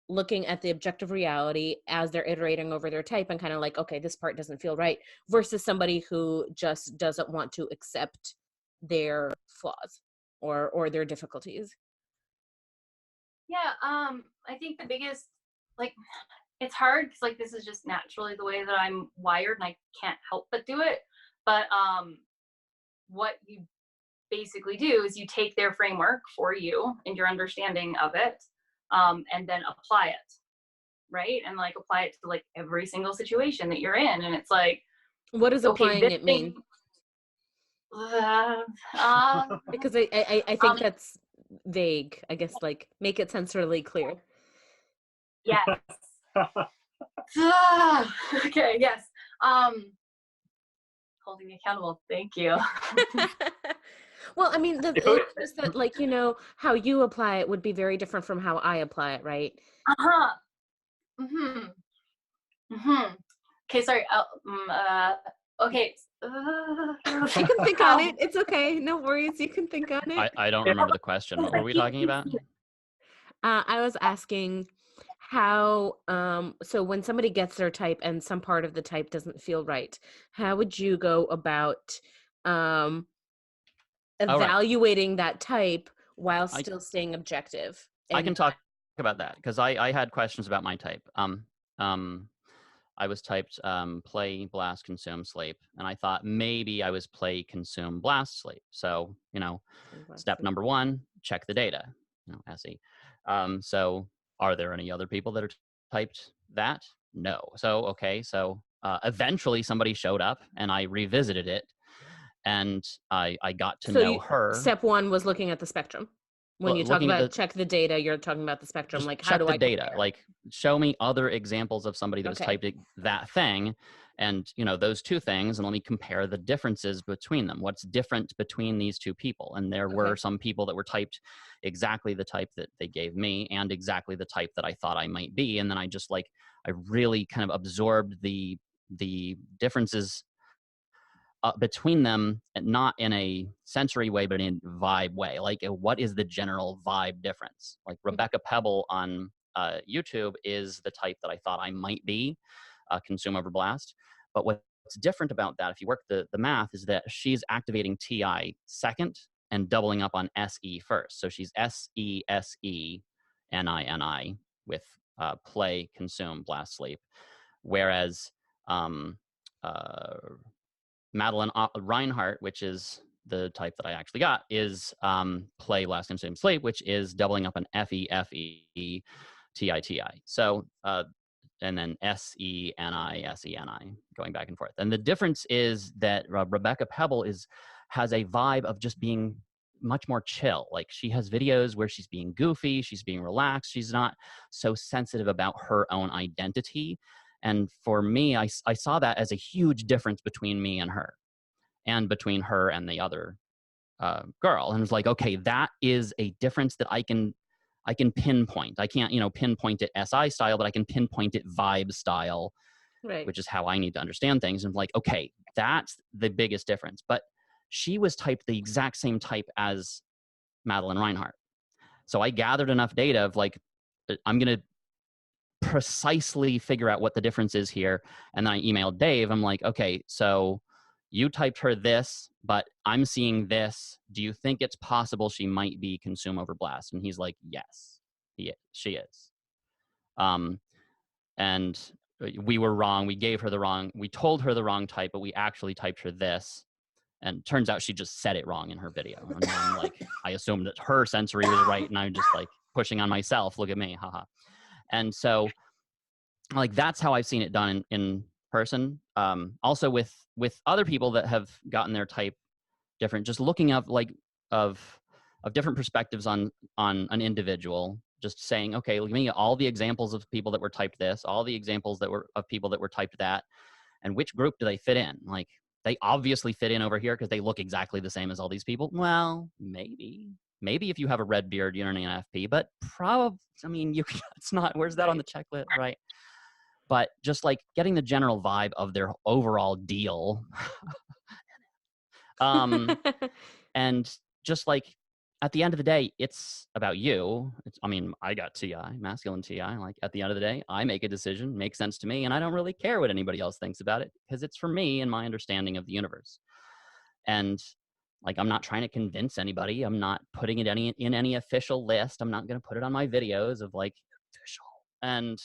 looking at the objective reality as they're iterating over their type and kind of like, okay, this part doesn't feel right, versus somebody who just doesn't want to accept their flaws or their difficulties. Yeah, I think the biggest, like, it's hard because like this is just naturally the way that I'm wired and I can't help but do it. But what you basically do is you take their framework for you and your understanding of it, and then apply it, right? And like apply it to like every single situation that you're in. And it's like, What does okay, applying this it mean? Because I think that's vague. I guess, like, make it sensorily clear. yes. Okay, yes. Holding me accountable. Thank you. Well, I mean, it's just that, like, you know, how you apply it would be very different from how I apply it, right? Uh-huh. Mm-hmm. Mm-hmm. Okay, sorry. Okay. You can think on it. It's okay. No worries. You can think on it. I don't remember the question. What were we talking about? I was asking how, so when somebody gets their type and some part of the type doesn't feel right, how would you go about evaluating that type while still staying objective? I can talk about that because I had questions about my type. I was typed play, blast, consume, sleep, and I thought maybe I was play, consume, blast, sleep. So, you know, step number one, check the data. You know, SE. So, are there any other people that are typed that? No. So, okay. So, eventually somebody showed up, and I revisited it, and I got to know her. Step one was looking at the spectrum. When you talk about check the data, you're talking about the spectrum. Like, how do I data? compare? Like, show me other examples of somebody that was typed that thing, and you know those two things, and let me compare the differences between them. What's different between these two people? And there were some people that were typed exactly the type that they gave me, and exactly the type that I thought I might be. And then I really kind of absorbed the differences between them, not in a sensory way, but in vibe way. Like, what is the general vibe difference? Like Rebecca Pebble on YouTube is the type that I thought I might be, consume over blast. But what's different about that, if you work the math, is that she's activating TI second and doubling up on SE first. So she's SE, SE, NI, with play, consume, blast, sleep. Whereas Madeline Reinhardt, which is the type that I actually got, is play, blast, consume, sleep, which is doubling up on FE, FE, TI, TI. So, and then SE, NI, SE, NI, going back and forth. And the difference is that Rebecca Pebble has a vibe of just being much more chill. Like, she has videos where she's being goofy, she's being relaxed, she's not so sensitive about her own identity. And for me, I saw that as a huge difference between me and her, and between her and the other girl. And it was like, okay, that is a difference that I can pinpoint. I can't, pinpoint it SI style, but I can pinpoint it vibe style, which is how I need to understand things. And like, okay, that's the biggest difference. But she was typed the exact same type as Madeline Reinhardt. So I gathered enough data of like, I'm going to precisely figure out what the difference is here. And then I emailed Dave. I'm like, okay, so you typed her this, but I'm seeing this. Do you think it's possible she might be consume over blast? And he's like, yes, she is. And we were wrong. We told her the wrong type, but we actually typed her this. And turns out she just said it wrong in her video. And I'm like, I assumed that her sensory was right, and I'm just like pushing on myself. Look at me, haha. And so, like, that's how I've seen it done in person. Also with other people that have gotten their type different, just looking up like of different perspectives on an individual, just saying, okay, look at me, all the examples of people that were typed this, all the examples that were of people that were typed that, and which group do they fit in? Like, they obviously fit in over here because they look exactly the same as all these people. Well, maybe if you have a red beard, you're an ENFP, but probably, I mean, it's not, where's that on the checklist, right? But just like getting the general vibe of their overall deal. And just like, at the end of the day, it's about you. I mean, I got TI, masculine TI. Like, at the end of the day, I make a decision, makes sense to me, and I don't really care what anybody else thinks about it because it's for me and my understanding of the universe. And like, I'm not trying to convince anybody. I'm not putting it in any official list. I'm not going to put it on my videos of like official. And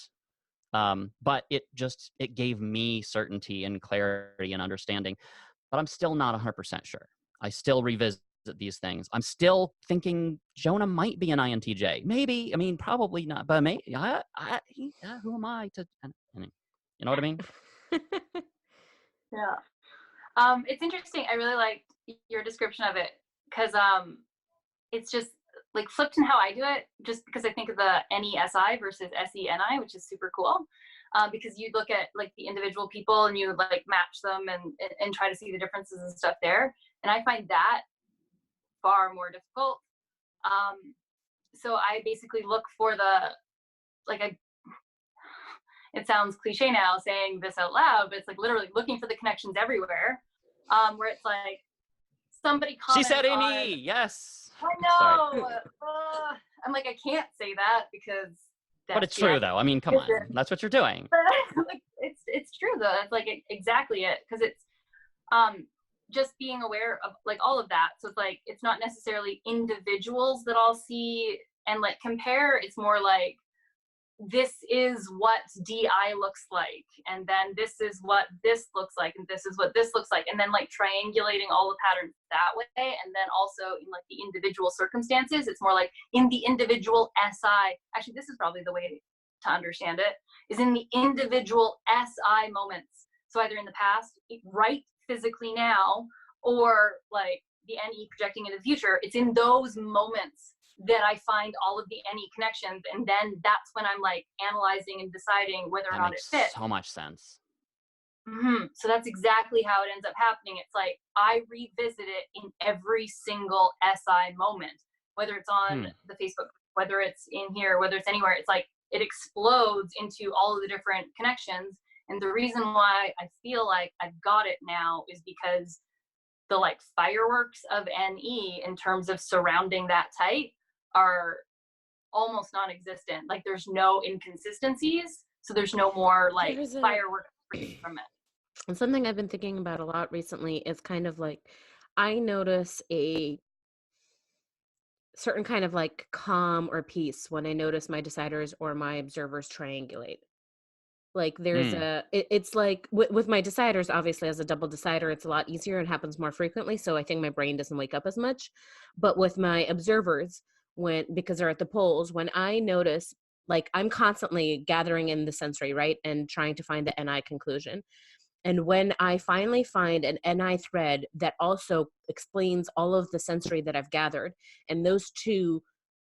but it gave me certainty and clarity and understanding. But I'm still not 100% sure. I still revisit these things. I'm still thinking Jonah might be an INTJ. Maybe, I mean, probably not, but maybe. Who am I to? You know what I mean? Yeah. It's interesting. I really liked your description of it because it's just like flipped in how I do it, just because I think of the NESI versus SENI, which is super cool. Because you look at like the individual people and you like match them and try to see the differences and stuff there. And I find that far more difficult. So I basically look for it sounds cliche now saying this out loud, but it's like literally looking for the connections everywhere. Where it's like somebody comments. She said NE, yes. I know. I'm like, I can't say that because. But it's true though. I mean, come on, that's what you're doing. Like, it's true though. That's like exactly it, because it's just being aware of like all of that. So it's like it's not necessarily individuals that I'll see and like compare. It's more like, this is what DI looks like, and then this is what this looks like, and this is what this looks like, and then like triangulating all the patterns that way. And then also in like the individual circumstances, it's more like in the individual SI. Actually, this is probably the way to understand it, is in the individual SI moments. So either in the past, right physically now, or like the NE projecting into the future. It's in those moments that I find all of the NE connections, and then that's when I'm like analyzing and deciding whether or not it fits. So much sense. So that's exactly how it ends up happening. It's like I revisit it in every single SI moment, whether it's on the Facebook, whether it's in here, whether it's anywhere. It's like it explodes into all of the different connections. And the reason why I feel like I've got it now is because the like fireworks of NE in terms of surrounding that type are almost non-existent. Like there's no inconsistencies, so there's no more like fireworks from it. And something I've been thinking about a lot recently is kind of like, I notice a certain kind of like calm or peace when I notice my deciders or my observers triangulate. Like there's it's like with my deciders, obviously as a double decider, it's a lot easier and happens more frequently. So I think my brain doesn't wake up as much. But with my observers, because they're at the poles, when I notice, like I'm constantly gathering in the sensory, right? And trying to find the NI conclusion. And when I finally find an NI thread that also explains all of the sensory that I've gathered, and those two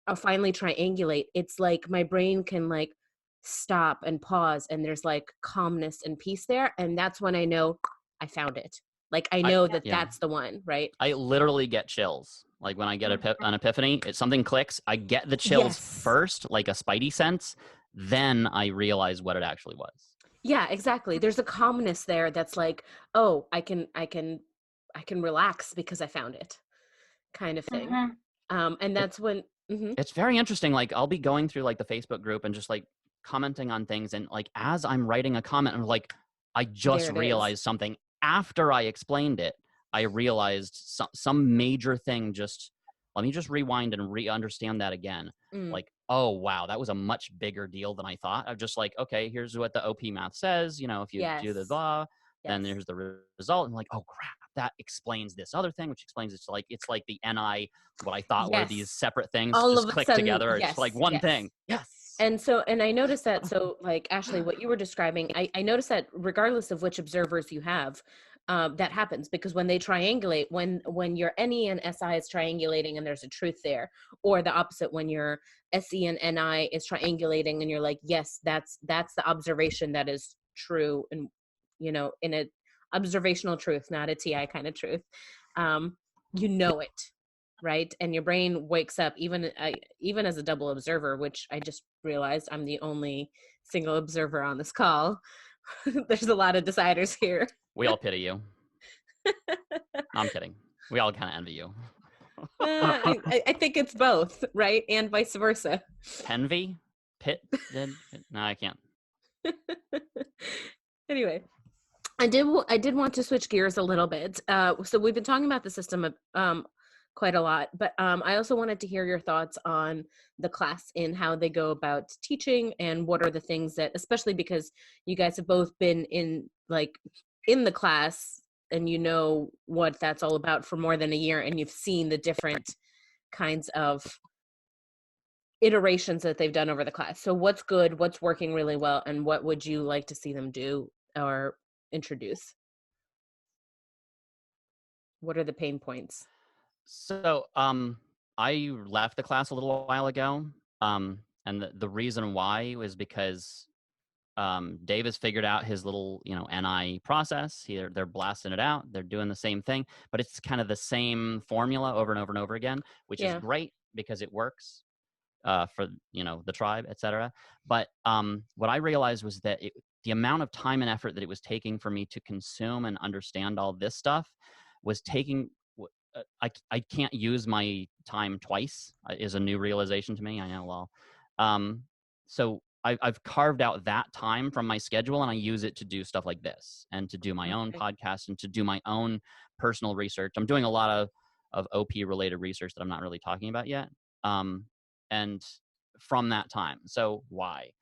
are finally triangulate, it's like my brain can like stop and pause, and there's like calmness and peace there. And that's when I know I found it. Like I know that's the one, right? I literally get chills. Like when I get an epiphany, something clicks, I get the chills first, like a spidey sense. Then I realize what it actually was. Yeah, exactly. There's a calmness there that's like, oh, I can relax because I found it, kind of thing. And that's when it's very interesting. Like I'll be going through like the Facebook group and just like commenting on things, and like as I'm writing a comment, I'm like, I just realized something after I explained it. I realized some major thing. Just let me just rewind and understand that again. Like oh, wow, that was a much bigger deal than I thought. I'm just like, okay, here's what the OP math says. You know, if you do the Yes. blah, then Yes. there's the result. And like, oh crap, that explains this other thing, which explains it's like the NI, what I thought were these Yes. separate things All just of a click sudden, together. It's just like yes, one yes. thing. Yes. And I noticed that, so like Ashley, what you were describing, I noticed that regardless of which observers you have, that happens, because when they triangulate, when your NE and SI is triangulating and there's a truth there, or the opposite, when your SE and NI is triangulating and you're like, yes, that's the observation that is true, and you know, in a observational truth, not a TI kind of truth, you know it, right? And your brain wakes up, even as a double observer, which I just realized I'm the only single observer on this call. There's a lot of deciders here. We all pity you. I'm kidding. We all kind of envy you. I think it's both, right? And vice versa. Penvy? Pit? No, I can't. Anyway, I did want to switch gears a little bit. So we've been talking about the system quite a lot, but I also wanted to hear your thoughts on the class and how they go about teaching, and what are the things that, especially because you guys have both been in the class, and you know what that's all about for more than a year, and you've seen the different kinds of iterations that they've done over the class. So what's good, what's working really well, and what would you like to see them do or introduce? What are the pain points? So, I left the class a little while ago, and the reason why was because Dave has figured out his little, NI process. They're blasting it out. They're doing the same thing, but it's kind of the same formula over and over and over again, which is Yeah. great because it works for the tribe, etc. But what I realized was that the amount of time and effort that it was taking for me to consume and understand all this stuff was taking. I can't use my time twice. Is a new realization to me. I know. Well, so I've carved out that time from my schedule, and I use it to do stuff like this, and to do my own podcast, and to do my own personal research. I'm doing a lot of OP related research that I'm not really talking about yet. And from that time, so why?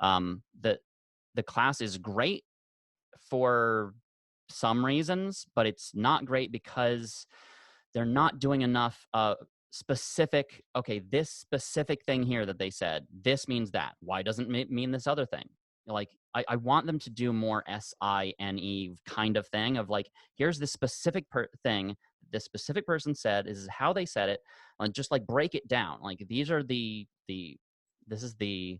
The class is great for some reasons, but it's not great because they're not doing enough specific, okay, this specific thing here that they said, this means that. Why doesn't it mean this other thing? Like, I want them to do more SINE kind of thing of like, here's this specific thing this specific person said, this is how they said it, and just like break it down. Like, these are this is the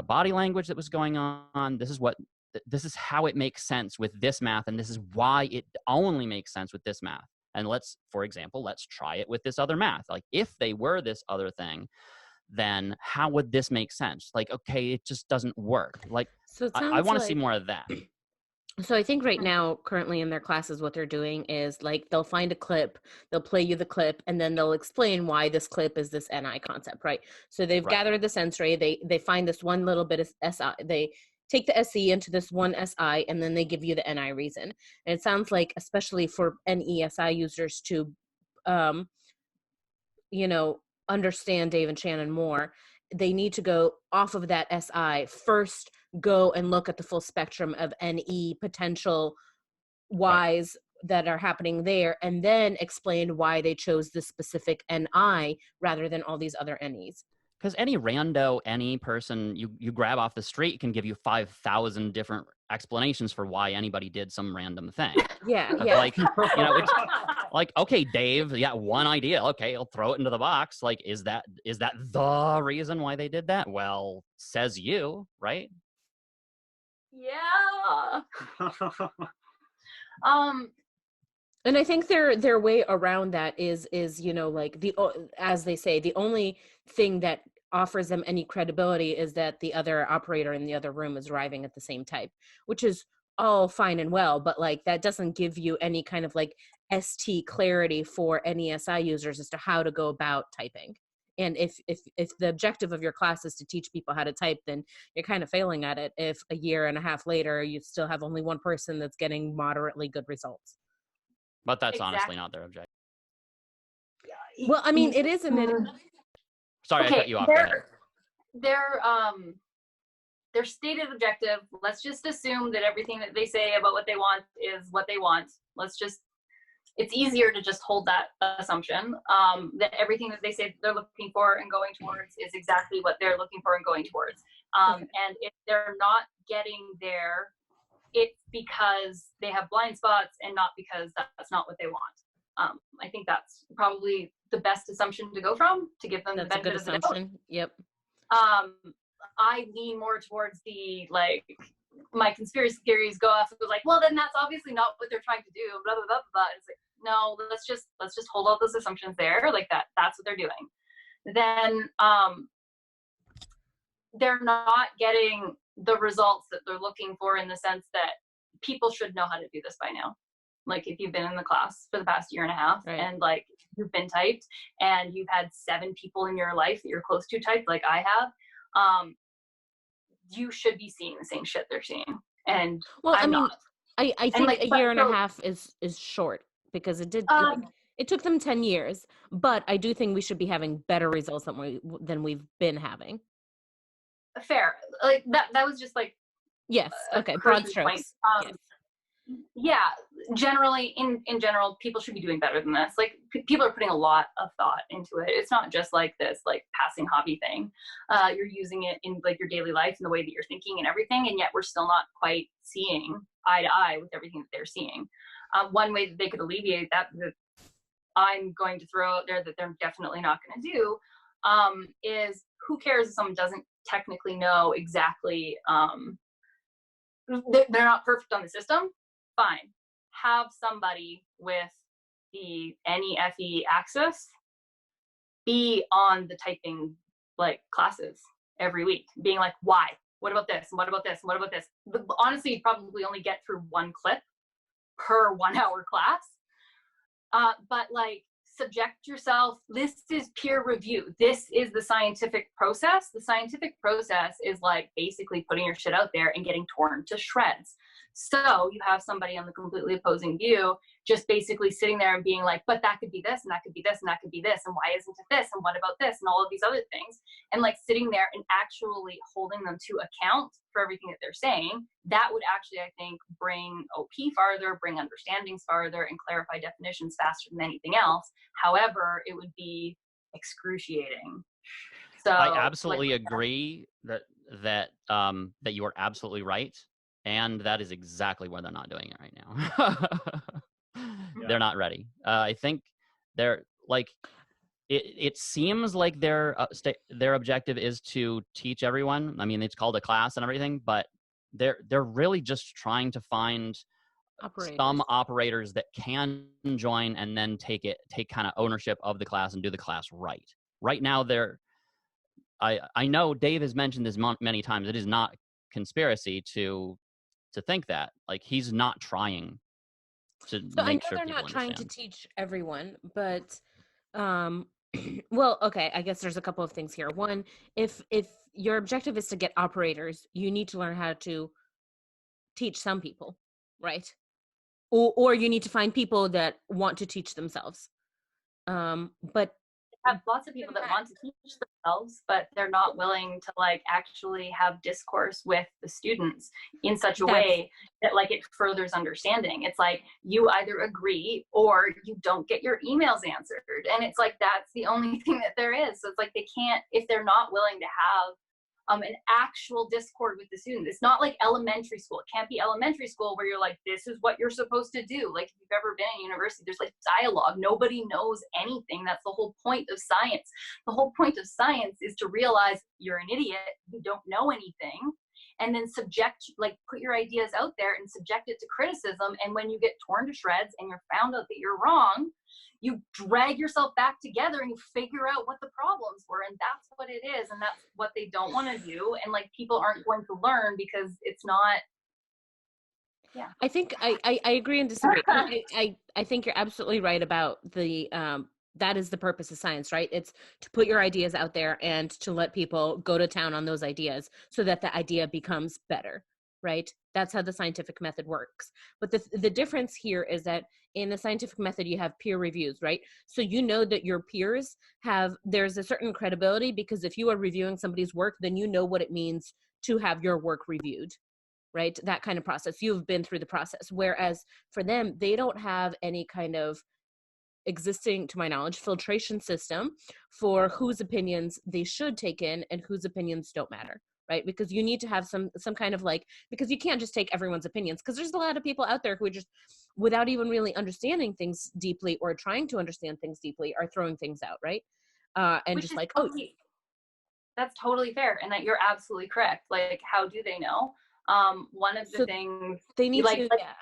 body language that was going on. This is how it makes sense with this math, and this is why it only makes sense with this math. And for example, let's try it with this other math. Like, if they were this other thing, then how would this make sense? Like, okay, it just doesn't work. Like, So it I sounds want to see like, more of that. so I think right now, currently in their classes, what they're doing is like, they'll find a clip, they'll play you the clip, and then they'll explain why this clip is this NI concept, right? So they've Right. gathered the sensory, they find this one little bit of SI, they take the SE into this one SI, and then they give you the NI reason. And it sounds like, especially for NESI users to, um, understand Dave and Shannon more, they need to go off of that SI first, go and look at the full spectrum of NE potential whys that are happening there, and then explain why they chose this specific NI rather than all these other NEs. Because any person you grab off the street can give you 5,000 different explanations for why anybody did some random thing. Yeah. Like, it's like, okay, Dave, yeah, one idea. Okay, I'll throw it into the box. Like, is that the reason why they did that? Well, says you, right? Yeah. And I think their way around that is like, as they say, the only thing that offers them any credibility is that the other operator in the other room is arriving at the same type, which is all fine and well, but like, that doesn't give you any kind of like ST clarity for NESI users as to how to go about typing. And if the objective of your class is to teach people how to type, then you're kind of failing at it if a year and a half later you still have only one person that's getting moderately good results. But that's honestly not their objective. Well, I mean, it is, and it. Sorry, I cut you off. Go ahead. their stated objective, let's just assume that everything that they say about what they want is what they want. It's easier to just hold that assumption, that everything that they say that they're looking for and going towards is exactly what they're looking for and going towards. And if they're not getting there, it's because they have blind spots and not because that's not what they want. I think that's probably the best assumption to go from, to give them the benefit of the doubt. Yep. I lean more towards the, like, my conspiracy theories go off. It was like, well, then that's obviously not what they're trying to do. Blah blah blah blah. It's like, no, let's just hold all those assumptions there. Like that's what they're doing. Then they're not getting the results that they're looking for, in the sense that people should know how to do this by now. Like, if you've been in the class for the past year and a half, right, and like you've been typed and you've had 7 people in your life that you're close to typed, like I have, you should be seeing the same shit they're seeing. And well, I'm not. I think a year and a half is short, because it took them 10 years, but I do think we should be having better results than we've been having. Fair. Like that was just like, yes, okay, broad strokes. Yes. Yeah, generally, in general, people should be doing better than this. Like, people are putting a lot of thought into it. It's not just like this, like, passing hobby thing. You're using it in, like, your daily life and the way that you're thinking and everything, and yet we're still not quite seeing eye to eye with everything that they're seeing. One way that they could alleviate that I'm going to throw out there that they're definitely not going to do, is, who cares if someone doesn't technically know exactly, they're not perfect on the system? Fine. Have somebody with the NEFE access be on the typing, like, classes every week, being like, why? What about this? And what about this? And what about this? Honestly, you probably only get through one clip per 1 hour class. But, like, subject yourself. This is peer review. This is the scientific process. The scientific process is, like, basically putting your shit out there and getting torn to shreds. So you have somebody on the completely opposing view just basically sitting there and being like, but that could be this, and that could be this, and that could be this, and why isn't it this, and what about this, and all of these other things. And, like, sitting there and actually holding them to account for everything that they're saying, that would actually, I think, bring OP farther, bring understandings farther, and clarify definitions faster than anything else. However, it would be excruciating. So I absolutely agree that you are absolutely right. And that is exactly why they're not doing it right now. Yeah. They're not ready. I think they're, like, it seems like their objective is to teach everyone. I mean, it's called a class and everything, but they're really just trying to find some operators that can join and then take kind of ownership of the class and do the class right. Right now, I know Dave has mentioned this many times. It is not conspiracy to think that, like, he's not trying to make sure people understand. I know they're not trying to teach everyone, but well, okay, I guess there's a couple of things here. One, if your objective is to get operators, you need to learn how to teach some people, right? Or you need to find people that want to teach themselves. But have lots of people that want to teach themselves, but they're not willing to, like, actually have discourse with the students in such a way that, like, it furthers understanding. It's like, you either agree or you don't get your emails answered, and it's like, that's the only thing that there is. So it's like, they can't, if they're not willing to have an actual discord with the students. It's not like elementary school. It can't be elementary school where you're like, this is what you're supposed to do. Like, if you've ever been in university, there's, like, dialogue. Nobody knows anything. That's the whole point of science. The whole point of science is to realize you're an idiot, you don't know anything, and then put your ideas out there and subject it to criticism. And when you get torn to shreds and you're found out that you're wrong, you drag yourself back together and you figure out what the problems were. And that's what it is. And that's what they don't want to do. And, like, people aren't going to learn because it's not. Yeah. I think I agree and disagree. I think you're absolutely right about the, that is the purpose of science, right? It's to put your ideas out there and to let people go to town on those ideas so that the idea becomes better. right? That's how the scientific method works. But the difference here is that in the scientific method, you have peer reviews, right? So you know that your peers there's a certain credibility, because if you are reviewing somebody's work, then you know what it means to have your work reviewed, right? That kind of process. You've been through the process. Whereas for them, they don't have any kind of existing, to my knowledge, filtration system for whose opinions they should take in and whose opinions don't matter, right? Because you need to have some kind of like, because you can't just take everyone's opinions, because there's a lot of people out there who just, without even really understanding things deeply or trying to understand things deeply, are throwing things out, right? And Which just is like, totally, that's totally fair, and that you're absolutely correct. Like, how do they know? One of the so things, they need to, yeah.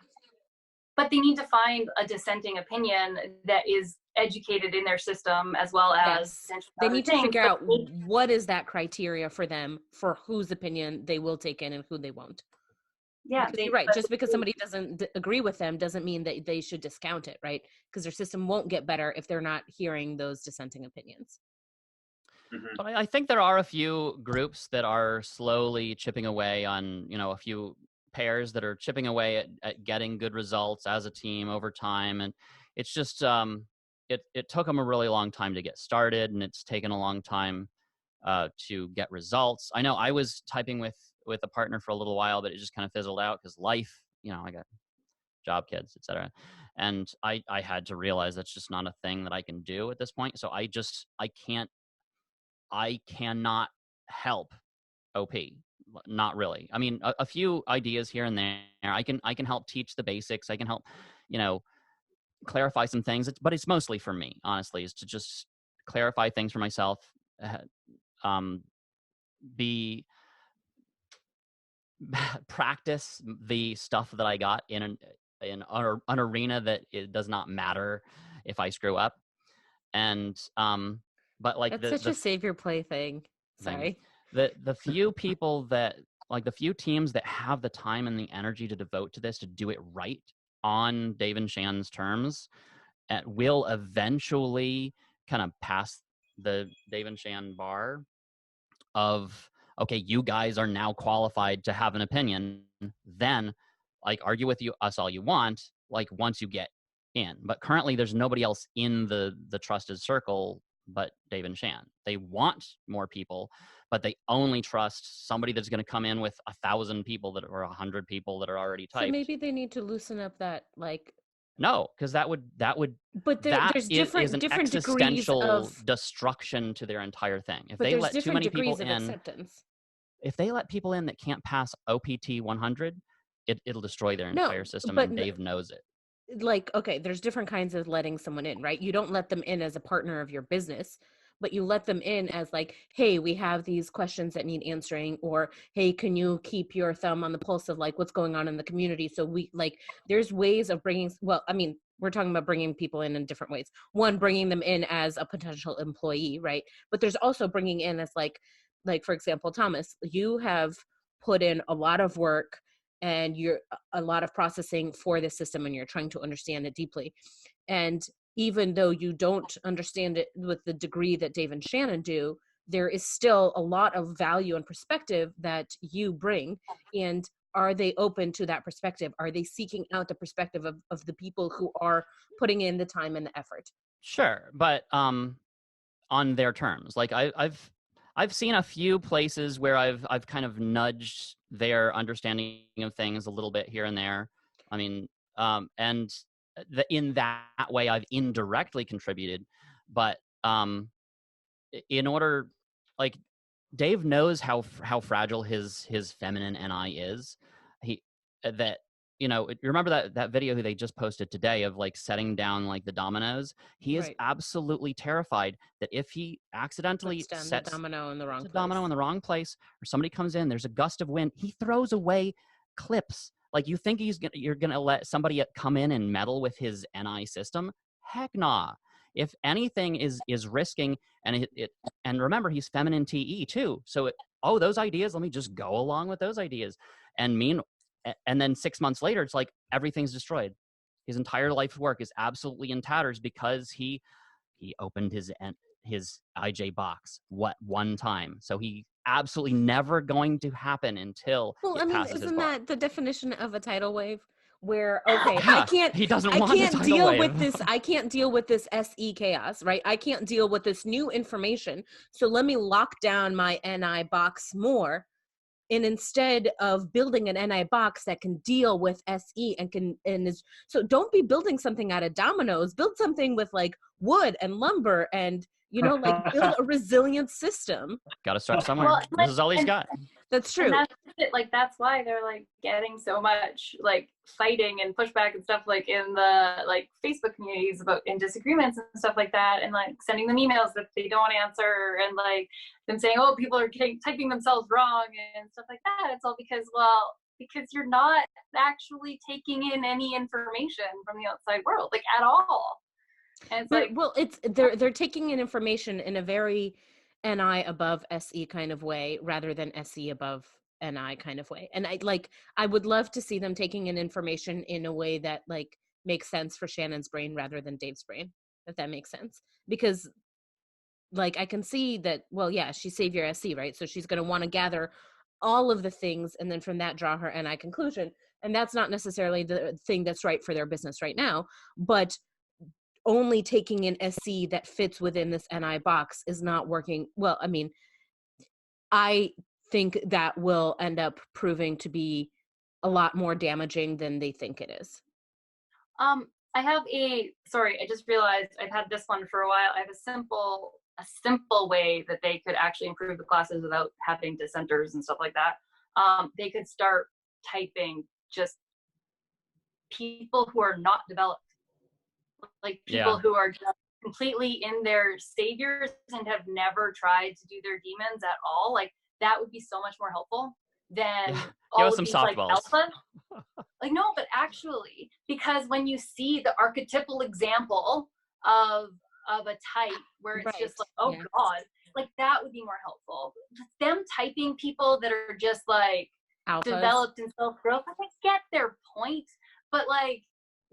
But they need to find a dissenting opinion that is educated in their system, as well as Yes. They need to things, figure out what is that criteria for them for whose opinion they will take in and who they won't. Yeah, because you're right. Just because somebody doesn't agree with them doesn't mean that they should discount it, right? Because their system won't get better if they're not hearing those dissenting opinions. But I think there are a few groups that are slowly chipping away on, a few pairs that are chipping away at getting good results as a team over time. And it's just, it took them a really long time to get started, and it's taken a long time to get results. I know I was typing with a partner for a little while, but it just kind of fizzled out because life, I got job, kids, etc. And I had to realize that's just not a thing that I can do at this point. So I cannot help OP. Not really. I mean, a few ideas here and there. I can help teach the basics. I can help, clarify some things. But it's mostly for me, honestly, is to just clarify things for myself. Be practice the stuff that I got in an arena that it does not matter if I screw up. And but like that's such a save your play thing. Sorry. The few people that, like, the few teams that have the time and the energy to devote to this, to do it right on Dave and Shan's terms, will eventually kind of pass the Dave and Shan bar of, okay, you guys are now qualified to have an opinion. Then, like, argue with us all you want, like, once you get in. But currently there's nobody else in the trusted circle but Dave and Shan. They want more people, but they only trust somebody that's going to come in with 1,000 people or 100 people that are already typed. So maybe they need to loosen up that, like. No, because that would. But there's different an different existential degrees of destruction to their entire thing. If but they there's let too different many degrees people of in, acceptance. if they let people in that can't pass OPT 100, it'll destroy their entire system, but and Dave knows it. Like, okay, there's different kinds of letting someone in, right? You don't let them in as a partner of your business, but you let them in as like, hey, we have these questions that need answering, or hey, can you keep your thumb on the pulse of like what's going on in the community? So we like, there's ways of bringing, well, I mean, we're talking about bringing people in different ways. One, bringing them in as a potential employee, right? But there's also bringing in as like for example, Thomas, you have put in a lot of work and you're a lot of processing for the system, and you're trying to understand it deeply. And even though you don't understand it with the degree that Dave and Shannon do, there is still a lot of value and perspective that you bring. And are they open to that perspective? Are they seeking out the perspective of the people who are putting in the time and the effort? Sure, but on their terms. Like I've seen a few places where I've kind of nudged their understanding of things a little bit here and there. I mean, and in that way, I've indirectly contributed. But in order, like, Dave knows how fragile his feminine NI is. He that you remember that video they just posted today of like setting down like the dominoes. He is absolutely terrified that if he accidentally sets the domino in the wrong domino in the wrong place, or somebody comes in, there's a gust of wind, he throws away clips. Like, you think you're gonna let somebody come in and meddle with his NI system? Heck nah. If anything is risking, and and remember, he's feminine TE too. So those ideas, let me just go along with those ideas. And then 6 months later, it's like everything's destroyed. His entire life's work is absolutely in tatters because he opened his IJ box one time. So he absolutely never going to happen until Well, it I mean, passes his isn't bar. that the definition of a tidal wave? Where, okay, Yeah, he doesn't I want the can't tidal deal wave. with this. I can't deal with this SE chaos, right? I can't deal with this new information. So let me lock down my NI box more. And instead of building an NI box that can deal with SE so don't be building something out of dominoes, build something with like wood and lumber and, like build a resilient system. Got to start somewhere. Well, This is all he's got. That's true. And that's it. Like, that's why they're like getting so much like fighting and pushback and stuff like in the like Facebook communities about in disagreements and stuff like that, and like sending them emails that they don't answer, and like them saying, oh, people are typing themselves wrong and stuff like that. It's all because you're not actually taking in any information from the outside world, like at all. And it's like, well, they're taking in information in a very NI above SE kind of way rather than SE above NI kind of way. And I would love to see them taking in information in a way that like makes sense for Shannon's brain rather than Dave's brain, if that makes sense. Because like I can see that, well, yeah, she's Savior SE, right? So she's going to want to gather all of the things and then from that draw her NI conclusion. And that's not necessarily the thing that's right for their business right now, but only taking in SC that fits within this NI box is not working. Well, I mean, I think that will end up proving to be a lot more damaging than they think it is. I have sorry, I just realized I've had this one for a while. I have a simple way that they could actually improve the classes without having dissenters and stuff like that. They could start typing just people who are not developed, like people who are just completely in their saviors and have never tried to do their demons at all. Like that would be so much more helpful than all of these like alphas. Like, no, but actually, because when you see the archetypal example of a type where it's just like, oh God, like that would be more helpful. Them typing people that are just like alphas, developed in self-growth, I get their point, but like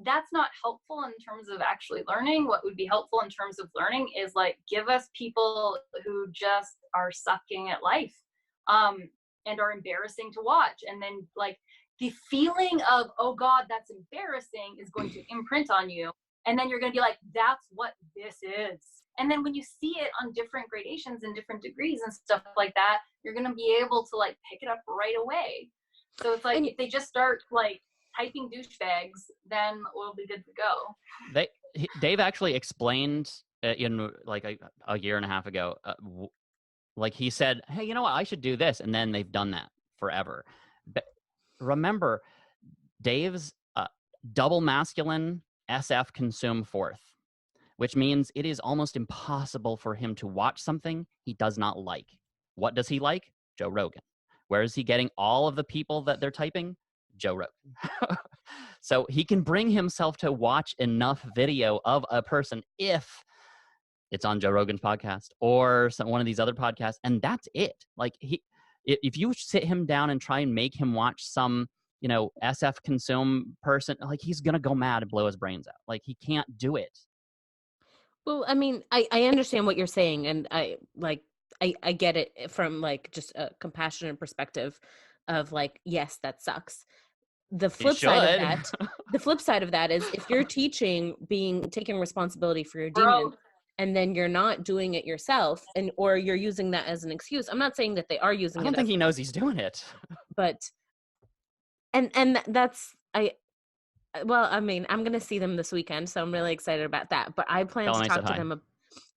that's not helpful in terms of actually learning. What would be helpful in terms of learning is like give us people who just are sucking at life and are embarrassing to watch, and then like the feeling of, oh God, that's embarrassing is going to imprint on you. And then you're going to be like, that's what this is. And then when you see it on different gradations and different degrees and stuff like that, you're going to be able to like pick it up right away. So it's like, if they just start like typing douchebags, then we'll be good to go. Dave actually explained in like a year and a half ago, like he said, hey, you know what? I should do this. And then they've done that forever. But remember, Dave's double masculine SF consume fourth, which means it is almost impossible for him to watch something he does not like. What does he like? Joe Rogan. Where is he getting all of the people that they're typing? Joe Rogan. So he can bring himself to watch enough video of a person if it's on Joe Rogan's podcast or one of these other podcasts, and that's it. Like if you sit him down and try and make him watch some, SF consume person, like he's gonna go mad and blow his brains out. Like he can't do it. Well, I mean, I understand what you're saying, and I get it from like just a compassionate perspective of like, yes, that sucks. The flip side of that is if you're taking responsibility for your demon, and then you're not doing it yourself, or you're using that as an excuse. I'm not saying that they are using it. I don't think he knows he's doing it. But and that's well, I mean, I'm gonna see them this weekend, so I'm really excited about that. But I plan to talk to them.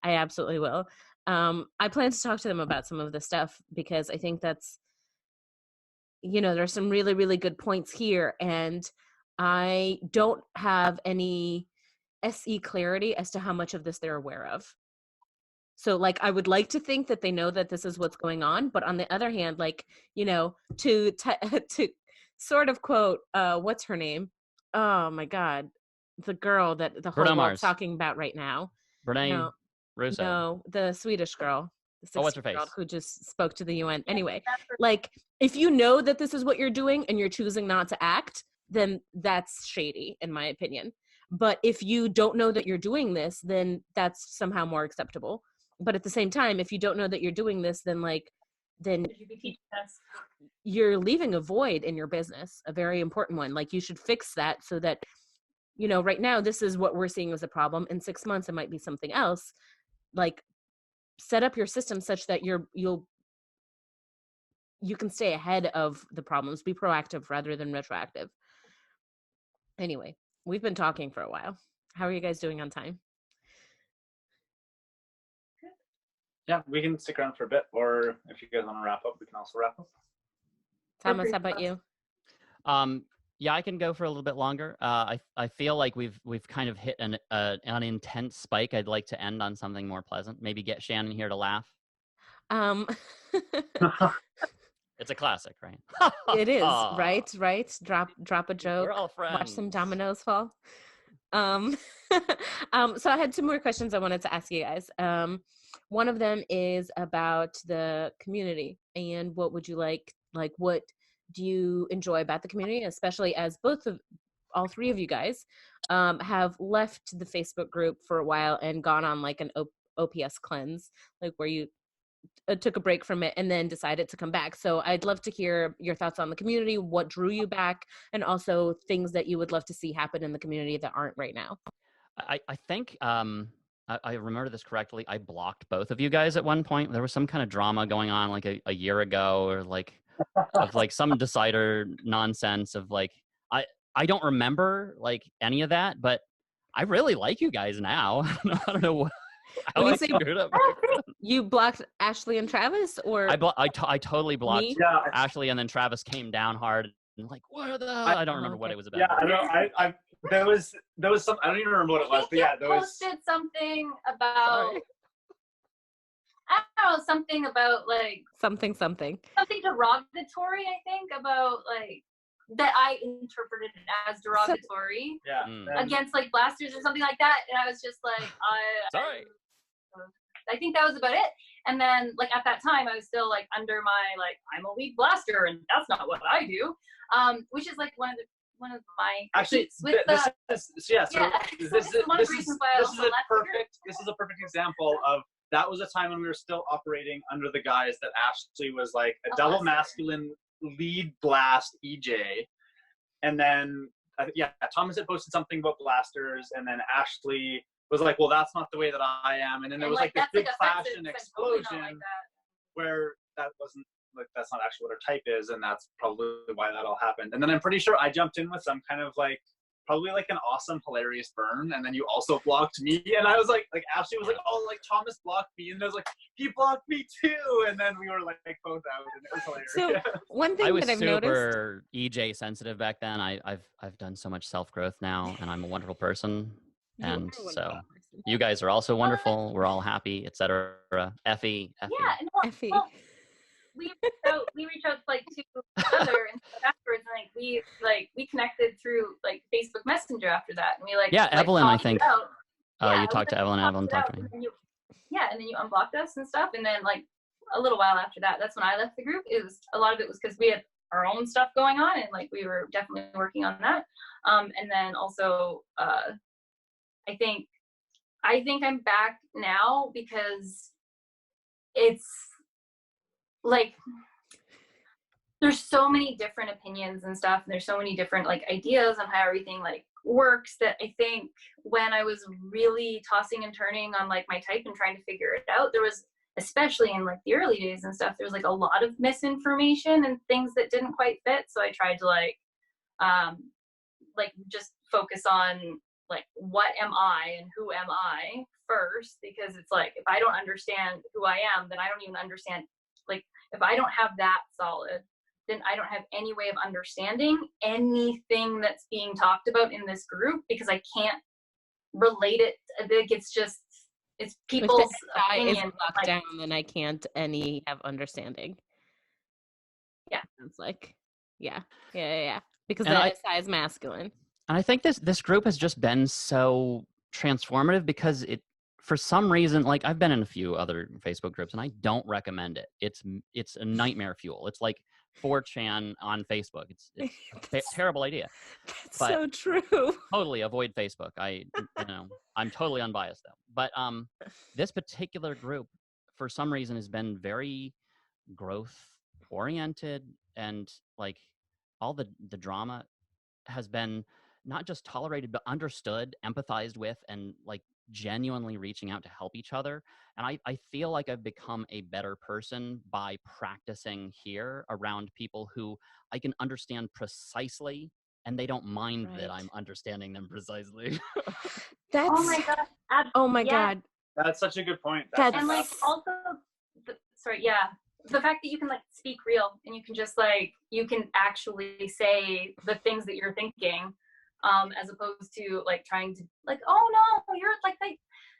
I absolutely will. I plan to talk to them about some of the stuff because I think that's, there's some really, really good points here, and I don't have any SE clarity as to how much of this they're aware of. So like, I would like to think that they know that this is what's going on, but on the other hand, like, to sort of quote, what's her name? Oh my God, the girl that the whole world's talking about right now. Brene Russo. No, the Swedish girl. What's her face? Who just spoke to the UN. Anyway, like if you know that this is what you're doing and you're choosing not to act, then that's shady, in my opinion. But if you don't know that you're doing this, then that's somehow more acceptable. But at the same time, if you don't know that you're doing this, then like then You should be teaching us. you're leaving a void in your business, a very important one. Like, you should fix that so that, right now, this is what we're seeing as a problem. In 6 months, it might be something else. Like, set up your system such that you can stay ahead of the problems. Be proactive rather than retroactive. Anyway, we've been talking for a while. How are you guys doing on time? Yeah, we can stick around for a bit, or if you guys want to wrap up, we can also wrap up. Thomas, how about you? Yeah, I can go for a little bit longer. I feel like we've kind of hit an intense spike. I'd like to end on something more pleasant. Maybe get Shannon here to laugh. Um, It's a classic, right? it is, right? Drop a joke. We're all friends. Watch some dominoes fall. So I had two more questions I wanted to ask you guys. One of them is about the community, and what would you like, what do you enjoy about the community, especially as all three of you guys have left the Facebook group for a while and gone on like an OPS cleanse, like where you took a break from it and then decided to come back. So I'd love to hear your thoughts on the community, what drew you back, and also things that you would love to see happen in the community that aren't right now. I think I remember this correctly. I blocked both of you guys at one point. There was some kind of drama going on like a year ago, or like of like some decider nonsense of like I don't remember like any of that, but I really like you guys now. I don't know what. When you say you blocked Ashley and Travis, or I totally blocked Yeah, Ashley, and then Travis came down hard and like, what the hell? I don't remember what it was about. yeah, I know. There was some. I don't even remember what it was, but yeah, there was. Posted something about. I don't know, something about like something derogatory. I think about like that I interpreted it as derogatory. Yeah. Against like blasters or something like that, and I was just like, Sorry. I think that was about it. And then like at that time, I was still like under my like I'm a weak blaster, and that's not what I do. Which is like one of my actually with this is a perfect example of that was a time when we were still operating under the guise that Ashley was like a double masculine lead blast EJ, and then Thomas had posted something about blasters, and then Ashley was like, well, that's not the way that I am, and then there was like this big clash and explosion where that wasn't like, that's not actually what our type is, and that's probably why that all happened. And then I'm pretty sure I jumped in with some kind of like probably like an awesome hilarious burn, and then you also blocked me, and I was like Ashley was like, oh, like Thomas blocked me, and I was like, he blocked me too, and then we were like both out, and it was hilarious. So one thing I was that I've noticed, super EJ sensitive back then. I've done so much self growth now, and I'm a wonderful person. And so you guys are also wonderful. We're all happy, etc. Effie. Yeah, Effie. Well, we reached out like to each other, and afterwards, we connected through like Facebook Messenger after that, and we Evelyn, I think. You talked to Evelyn, and Evelyn talked to me. And then you unblocked us and stuff, and then like a little while after that, that's when I left the group. A lot of it was because we had our own stuff going on, and like we were definitely working on that. And then also, I think I'm back now because it's like there's so many different opinions and stuff, and there's so many different like ideas on how everything like works, that I think when I was really tossing and turning on like my type and trying to figure it out, there was, especially in like the early days and stuff, there was like a lot of misinformation and things that didn't quite fit. So I tried to like just focus on like what am I and who am I first, because it's like if I don't understand who I am, then I don't even understand, like if I don't have that solid, then I don't have any way of understanding anything that's being talked about in this group, because I can't relate it. Like it's people's opinion. If locked down, then I can't have understanding. Yeah, it's like yeah. Because that is masculine. And I think this group has just been so transformative because it, for some reason, like I've been in a few other Facebook groups and I don't recommend it. It's a nightmare fuel. It's like 4chan on Facebook. It's a terrible idea. That's so true. Totally avoid Facebook. I'm totally unbiased though. But this particular group, for some reason, has been very growth oriented, and like all the drama has been not just tolerated but understood, empathized with, and like genuinely reaching out to help each other. And I feel like I've become a better person by practicing here around people who I can understand precisely, and they don't mind that Right. I'm understanding them precisely. Oh That's my god. oh my Yeah. god. That's such a good point. That's And like also sorry, yeah. The fact that you can like speak real and you can just like you can actually say the things that you're thinking, as opposed to like trying to like, oh no, you're like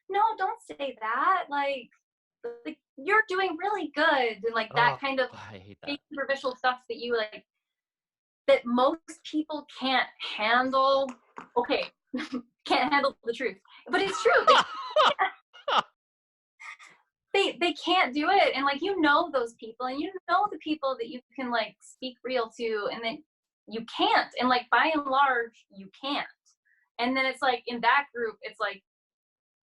no, don't say that. Like you're doing really good, and like that Oh, kind of I hate that. fake superficial stuff that you like that most people can't handle. Okay, can't handle the truth, but it's true. They can't do it, and like you know those people, and you know the people that you can like speak real to, and then you can't, and like by and large you can't. And then it's like in that group it's like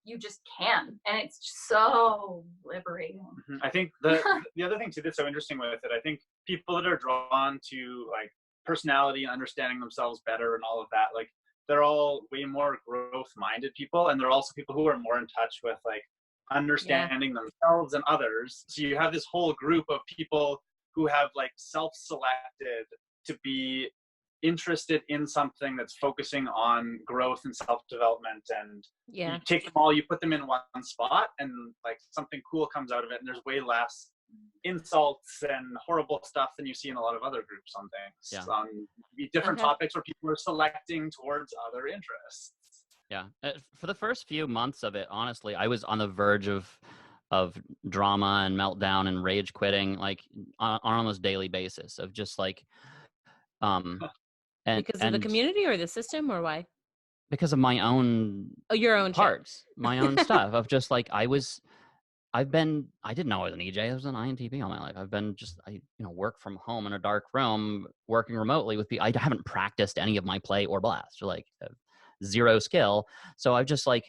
you just can, and it's just so liberating. I think the other thing too that's so interesting with it, I think people that are drawn to like personality and understanding themselves better and all of that, like they're all way more growth minded people, and they're also people who are more in touch with like understanding themselves and others. So you have this whole group of people who have like self-selected to be interested in something that's focusing on growth and self-development, and you take them all, you put them in one spot, and like something cool comes out of it, and there's way less insults and horrible stuff than you see in a lot of other groups on things, on different topics where people are selecting towards other interests. For the first few months of it, honestly, I was on the verge of drama and meltdown and rage quitting, like on almost daily basis, of just like and because of the community or the system, or why? Because of my own your own parts, my own stuff of just like I didn't know I was an EJ. I was an INTP all my life. I've been just, work from home in a dark room, working remotely with people. I haven't practiced any of my play or blast, or like zero skill. So I've just like,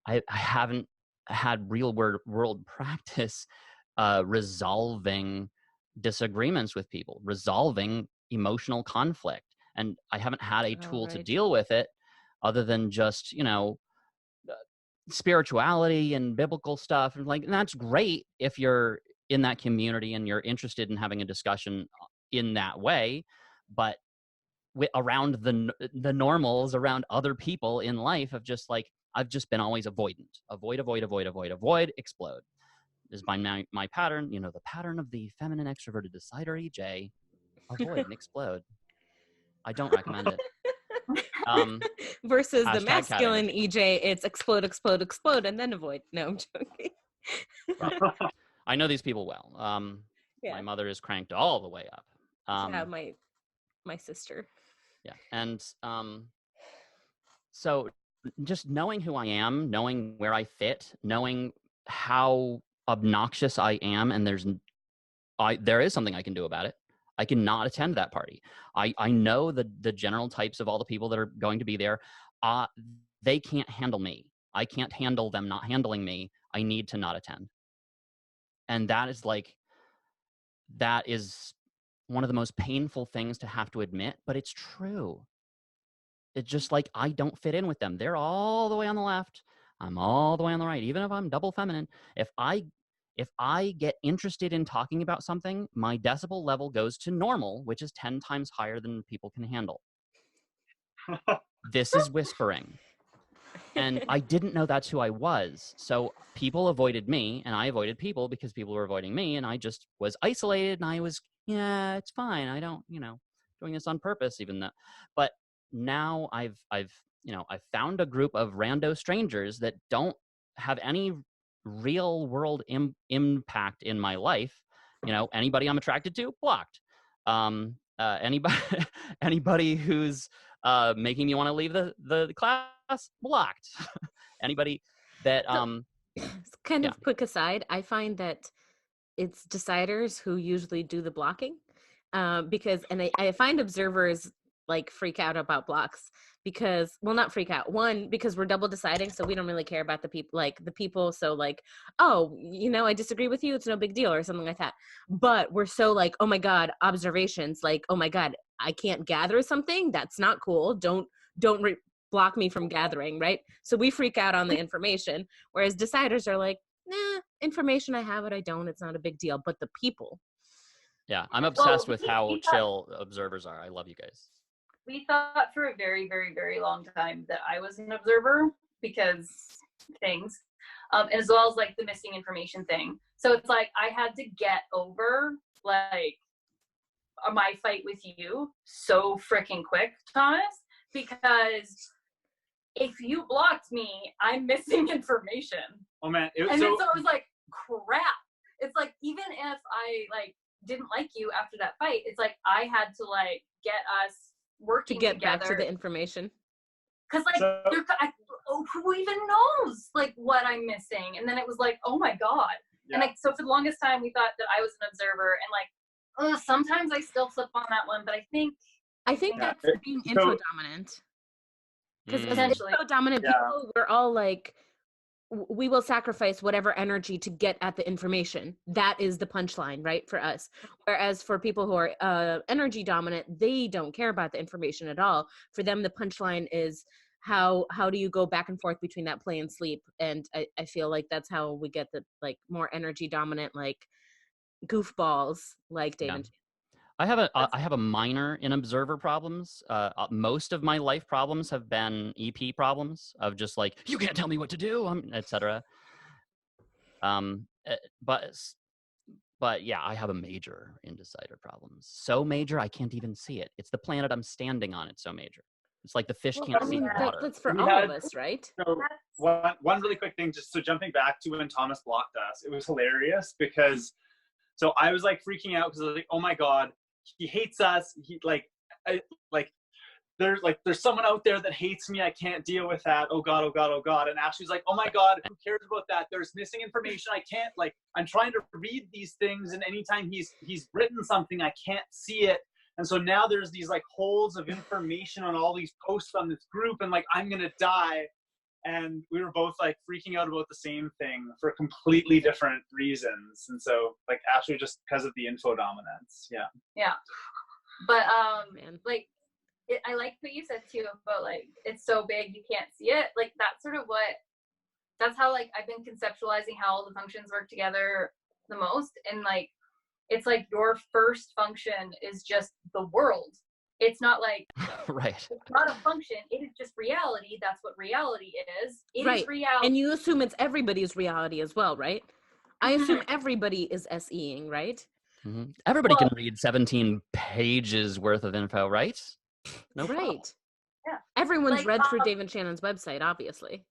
I haven't had real world practice resolving disagreements with people, resolving emotional conflict. And I haven't had a tool to deal with it other than just, spirituality and biblical stuff. And that's great if you're in that community and you're interested in having a discussion in that way. But around the normals, around other people in life, of just like, I've just been always avoidant. Avoid, explode is my pattern. The pattern of the feminine extroverted decideri-J. Avoid and explode. I don't recommend it. Versus the masculine EJ, it's explode, and then avoid. No, I'm joking. Right. I know these people well. My mother is cranked all the way up. My sister. Yeah, and so just knowing who I am, knowing where I fit, knowing how obnoxious I am, and there is something I can do about it. I cannot attend that party. I know the general types of all the people that are going to be there. They can't handle me. I can't handle them not handling me. I need to not attend. And that is one of the most painful things to have to admit, but it's true. It's just like, I don't fit in with them. They're all the way on the left. I'm all the way on the right. Even if I'm double feminine, if I get interested in talking about something, my decibel level goes to normal, which is 10 times higher than people can handle. This is whispering. And I didn't know that's who I was. So people avoided me, and I avoided people because people were avoiding me, and I just was isolated, and I was, it's fine. I don't, doing this on purpose, even though. But now I've found a group of rando strangers that don't have any real world impact in my life. Anybody I'm attracted to, blocked. Anybody who's making me want to leave the class, blocked. Anybody that kind of quick aside, I find that it's deciders who usually do the blocking, because I find observers like freak out about blocks because, well, not freak out. One, because we're double deciding, so we don't really care about the people, like the people. So like, oh, I disagree with you. It's no big deal or something like that. But we're so like, oh my God, observations. Like, oh my God, I can't gather something. That's not cool. Don't block me from gathering, right? So we freak out on the information, whereas deciders are like, nah, information, I have it, I don't. It's not a big deal. But the people. Yeah, I'm Well, obsessed with how chill observers are. I love you guys. We thought for a very, very, very long time that I was an observer because things, as well as like the missing information thing. So it's like I had to get over like my fight with you so freaking quick, Thomas, because if you blocked me, I'm missing information. Oh man, so it was like, crap. It's like, even if I like didn't like you after that fight, it's like I had to like get us working to get together. Back to the information. Because like, who even knows like what I'm missing? And then it was like, oh my God. Yeah. And like, so for the longest time, we thought that I was an observer, and like, sometimes I still flip on that one, but I think that's being info dominant. Because as info dominant people, we're all like, we will sacrifice whatever energy to get at the information. That is the punchline, right, for us. Whereas for people who are energy dominant, they don't care about the information at all. For them, the punchline is how do you go back and forth between that play and sleep. And I feel like that's how we get the like more energy dominant, like goofballs like Dave and Jan. I have a minor in observer problems. Most of my life problems have been EP problems of just like, you can't tell me what to do, etc. But yeah, I have a major in decider problems. So major, I can't even see it. It's the planet I'm standing on. It's so major. It's like the fish can't see the water. That's for all of us, right? So one really quick thing, just so jumping back to when Thomas blocked us, it was hilarious because, so I was like freaking out because I was like, oh my God, he hates us. He there's someone out there that hates me. I can't deal with that. Oh God, oh God, oh God. And Ashley's like, oh my God, who cares about that? There's missing information. I can't, like, I'm trying to read these things, and anytime he's written something, I can't see it. And so now there's these like holes of information on all these posts on this group, and like, I'm gonna die. And we were both like freaking out about the same thing for completely different reasons. And so like Ashley, just because of the info dominance. Yeah. Yeah. But like, I like what you said too about like, it's so big you can't see it. Like that's sort of that's how like I've been conceptualizing how all the functions work together the most. And like, it's like your first function is just the world. It's not like, right. It's not a function. It is just reality. That's what reality is. It is reality. And you assume it's everybody's reality as well, right? I assume everybody is SEing, right? Mm-hmm. Everybody can read 17 pages worth of info, right? No problem. Right. Yeah. Everyone's read through Dave and Shannon's website, obviously.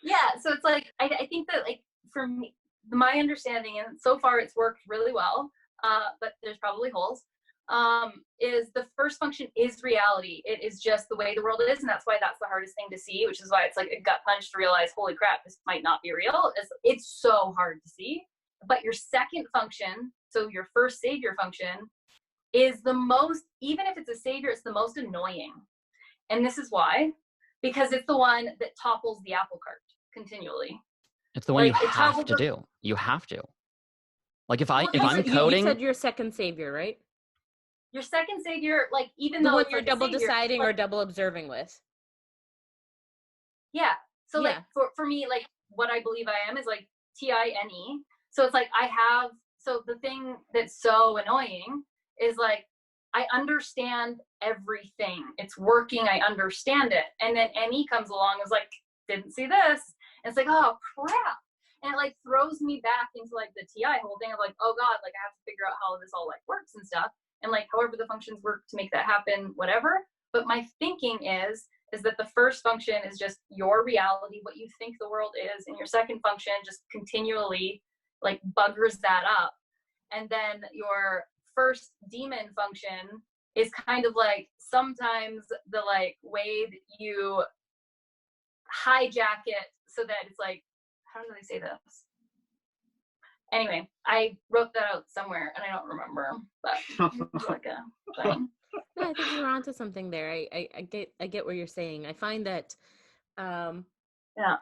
Yeah. So it's like, I think that like for me, my understanding, and so far it's worked really well, but there's probably holes, is the first function is reality. It is just the way the world is, and that's why that's the hardest thing to see, which is why it's like a gut punch to realize, holy crap, this might not be real. It's so hard to see. But your second function, so your first savior function, is the most, even if it's a savior, it's the most annoying. And this is why, because it's the one that topples the apple cart continually. It's the one you have to do. You have to. Like if I'm coding. You said your second savior, right? Your second savior, like even the though one you're double deciding or double observing with. Yeah. So like for me, like what I believe I am is like TINE. So it's like so the thing that's so annoying is like I understand everything. It's working. I understand it. And then NE comes along and is like, didn't see this. And it's like, oh crap. And it like throws me back into like the TI whole thing of like, oh God, like I have to figure out how this all like works and stuff. And like however the functions work to make that happen, whatever. But my thinking is that the first function is just your reality, what you think the world is, and your second function just continually like buggers that up. And then your first daemon function is kind of like sometimes the like way that you hijack it so that it's like, how do they say this? Anyway, I wrote that out somewhere and I don't remember, but it's like a thing. No, I think you're onto something there. I get what you're saying. I find that Yeah.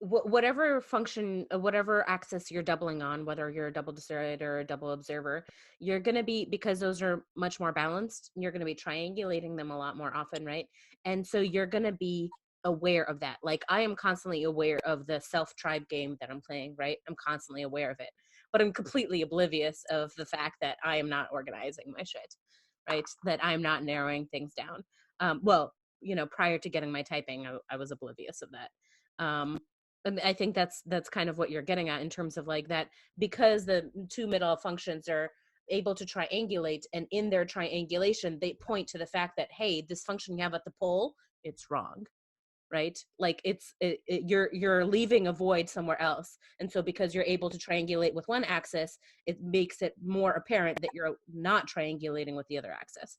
whatever function, whatever axis you're doubling on, whether you're a double decider or a double observer, you're going to be, because those are much more balanced, you're going to be triangulating them a lot more often, right? And so you're going to be aware of that. Like I am constantly aware of the self-tribe game that I'm playing, right? I'm constantly aware of it, but I'm completely oblivious of the fact that I am not organizing my shit, right? That I'm not narrowing things down. Well, you know, prior to getting my typing, I was oblivious of that. And I think that's kind of what you're getting at in terms of like that, because the two middle functions are able to triangulate, and in their triangulation they point to the fact that, hey, this function you have at the pole, it's wrong, right? Like you're leaving a void somewhere else, and so because you're able to triangulate with one axis, it makes it more apparent that you're not triangulating with the other axis.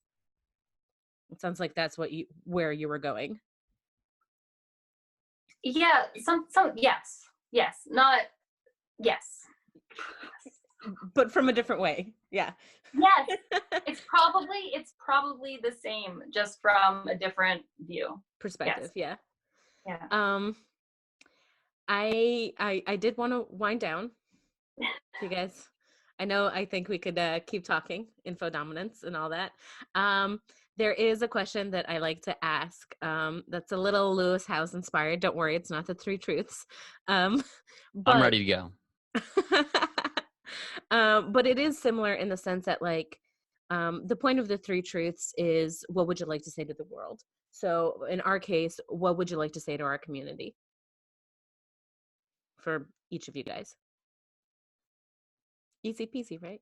It sounds like that's where you were going. Yeah, some yes, not yes. But from a different way. Yeah. Yes. It's probably the same, just from a different view. Perspective. Yes. Yeah. Yeah. I did want to wind down, you guys. I think we could keep talking info dominance and all that. There is a question that I like to ask that's a little Lewis Howes inspired. Don't worry, it's not the three truths. But I'm ready to go. But it is similar in the sense that, like, the point of the three truths is, what would you like to say to the world? So in our case, what would you like to say to our community? For each of you guys. Easy peasy, right?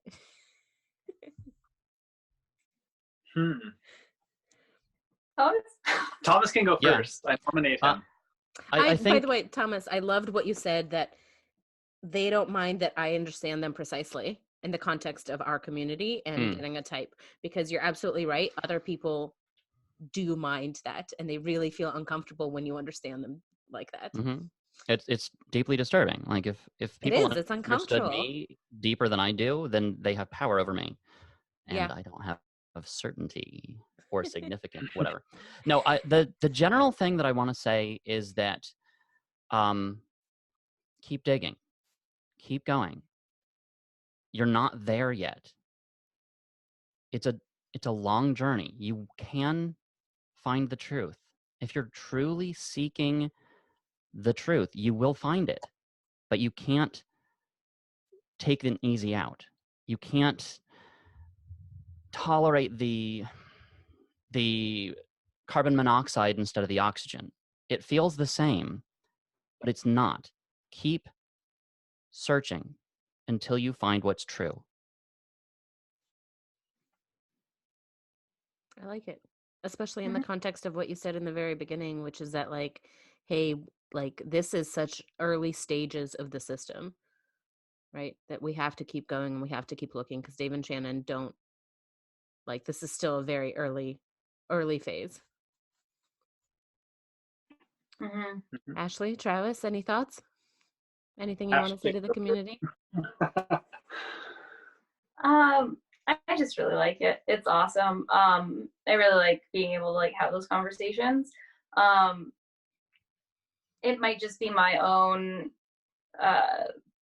Thomas can go Yeah. first. I nominate him. I think, by the way, Thomas, I loved what you said, that they don't mind that I understand them precisely in the context of our community and getting a type, because you're absolutely right. Other people do mind that, and they really feel uncomfortable when you understand them like that. mm-hmm. It's deeply disturbing. Like if people it's understood uncomfortable. me deeper than I do, then they have power over me, and Yeah. I don't have certainty or significant whatever. No, the general thing that I want to say is that keep digging, keep going. You're not there yet. It's a long journey. You can find the truth. If you're truly seeking the truth, you will find it. But you can't take an easy out. You can't tolerate the carbon monoxide instead of the oxygen. It feels the same, but it's not. Keep searching until you find what's true. I like it, especially in the context of what you said in the very beginning, which is that, like, hey, like, this is such early stages of the system, right? That we have to keep going and we have to keep looking, because Dave and Shannon don't, like, this is still a very early phase. Ashley, Travis, any thoughts? Anything you want to say to the community? I just really like it. It's awesome. I really like being able to like have those conversations. It might just be my own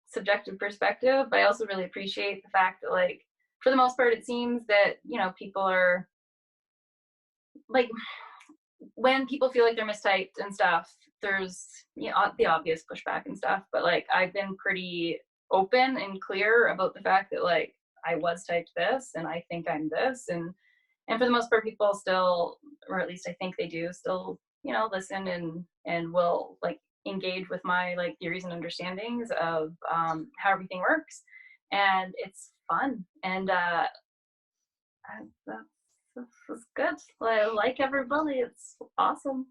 subjective perspective, but I also really appreciate the fact that, like, for the most part, it seems that, you know, people are like, when people feel like they're mistyped and stuff, there's, you know, the obvious pushback and stuff, but like, I've been pretty open and clear about the fact that, like, I was typed this and I think I'm this, and for the most part, people still, or at least I think they do, still, you know, listen and will like engage with my like theories and understandings of how everything works, and it's fun, and that's good. I like everybody. It's awesome.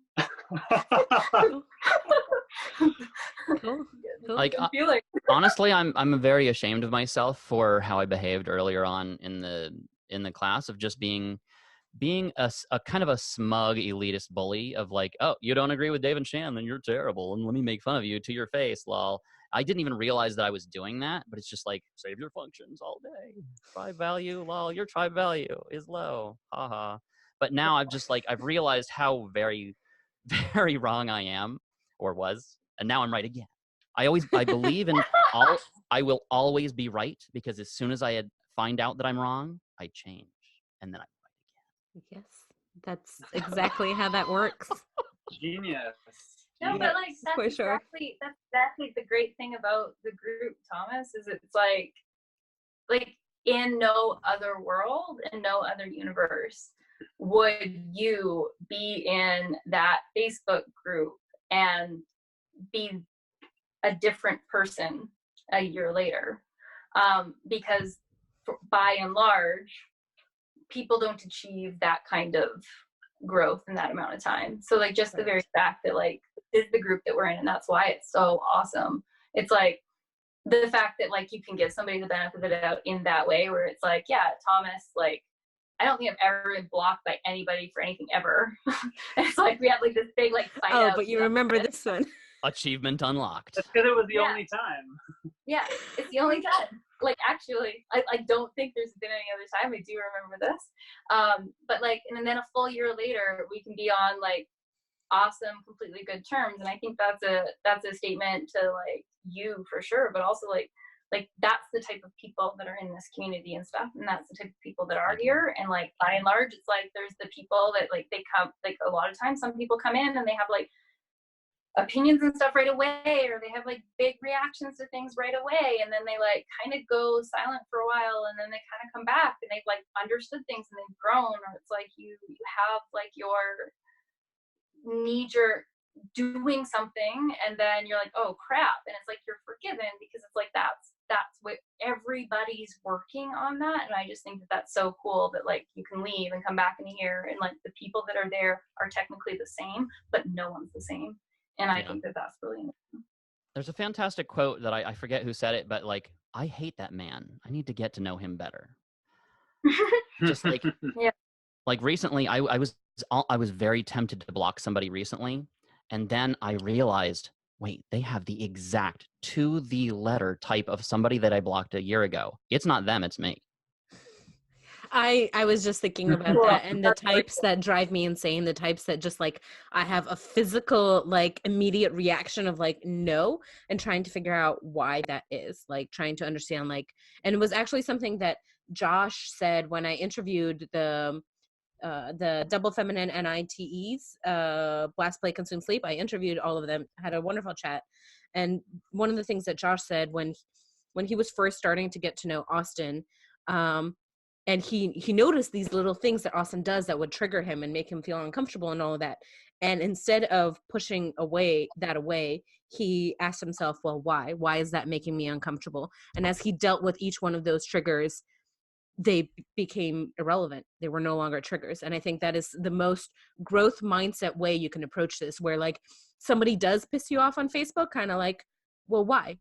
Cool. Like, honestly, I'm very ashamed of myself for how I behaved earlier on in the class, of just being a kind of a smug elitist bully of like, oh, you don't agree with Dave and Shan, then you're terrible, and let me make fun of you to your face, lol. I didn't even realize that I was doing that, but it's just like, save your functions all day. Tribe value, lol, your tribe value is low. Haha. But now I've realized how very, very wrong I am or was. And now I'm right again. I believe in I will always be right, because as soon as find out that I'm wrong, I change. And then I'm right again. Yes, that's exactly how that works. Genius. No, but like for sure. that's exactly the great thing about the group, Thomas, is it's like in no other world, in no other universe would you be in that Facebook group and be a different person a year later, because by and large people don't achieve that kind of growth in that amount of time. So like just the very fact that like this is the group that we're in, and that's why it's so awesome. It's like the fact that like you can give somebody the benefit of the doubt in that way, where it's like, yeah, Thomas, like I don't think I've ever been blocked by anybody for anything ever. It's like we had like this big like fight out. But you remember this one. Achievement unlocked. That's because it was the only time. Yeah, it's the only time. Like actually, I don't think there's been any other time. I do remember this. But like, and then a full year later, we can be on like awesome, completely good terms. And I think that's a statement to like you for sure, but also like that's the type of people that are in this community and stuff, and that's the type of people that are here. And like by and large, it's like there's the people that like they come, like a lot of times some people come in and they have like opinions and stuff right away, or they have like big reactions to things right away, and then they like kind of go silent for a while, and then they kind of come back and they've like understood things and they've grown. Or it's like you have like your knee-jerk doing something, and then you're like, oh crap, and it's like you're forgiven, because it's like that's what everybody's working on that. And I just think that that's so cool that like you can leave and come back in a year, and like the people that are there are technically the same, but no one's the same. And I think that that's really amazing. There's a fantastic quote that I forget who said it, but like, I hate that man. I need to get to know him better. Just like, yeah. Like recently, I was very tempted to block somebody recently, and then I realized, wait, they have the exact to the letter type of somebody that I blocked a year ago. It's not them, it's me. I was just thinking about that, and the types that drive me insane, the types that just like I have a physical like immediate reaction of like no, and trying to figure out why that is, like trying to understand, like, and it was actually something that Josh said when I interviewed the double feminine NITEs, Blast, Play, Consume, Sleep. I interviewed all of them, had a wonderful chat, and one of the things that Josh said when he was first starting to get to know Austin, and he noticed these little things that Austin does that would trigger him and make him feel uncomfortable and all of that. And instead of pushing away, he asked himself, well, why? Why is that making me uncomfortable? And as he dealt with each one of those triggers, they became irrelevant. They were no longer triggers. And I think that is the most growth mindset way you can approach this, where like somebody does piss you off on Facebook, kind of like, well, why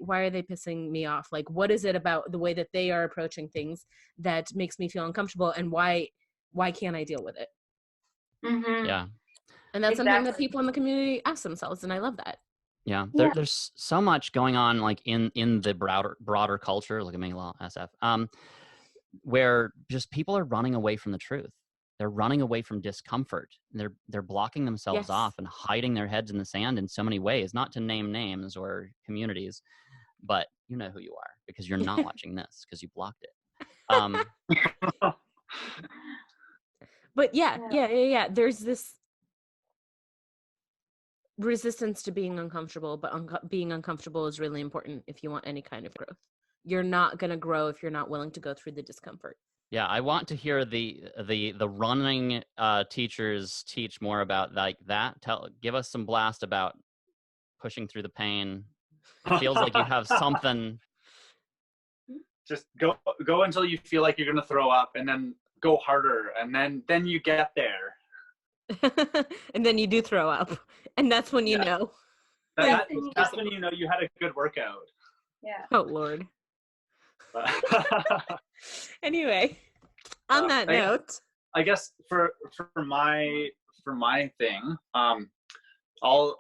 are they pissing me off? Like, what is it about the way that they are approaching things that makes me feel uncomfortable, and why can't I deal with it? Mm-hmm. Yeah. And that's something that people in the community ask themselves, and I love that. Yeah. There's so much going on like in the broader culture, look at me, SF, where just people are running away from the truth. They're running away from discomfort. They're blocking themselves off and hiding their heads in the sand in so many ways, not to name names or communities, but you know who you are because you're not watching this because you blocked it. But yeah. There's this resistance to being uncomfortable, but being uncomfortable is really important if you want any kind of growth. You're not going to grow if you're not willing to go through the discomfort. Yeah, I want to hear the running teachers teach more about like that. Give us some blast about pushing through the pain. It feels like you have something. Just go until you feel like you're gonna throw up, and then go harder, and then you get there. And then you do throw up, and that's when you know. That's when you know you had a good workout. Yeah. Oh Lord. Anyway, on that note, I guess for my thing, I'll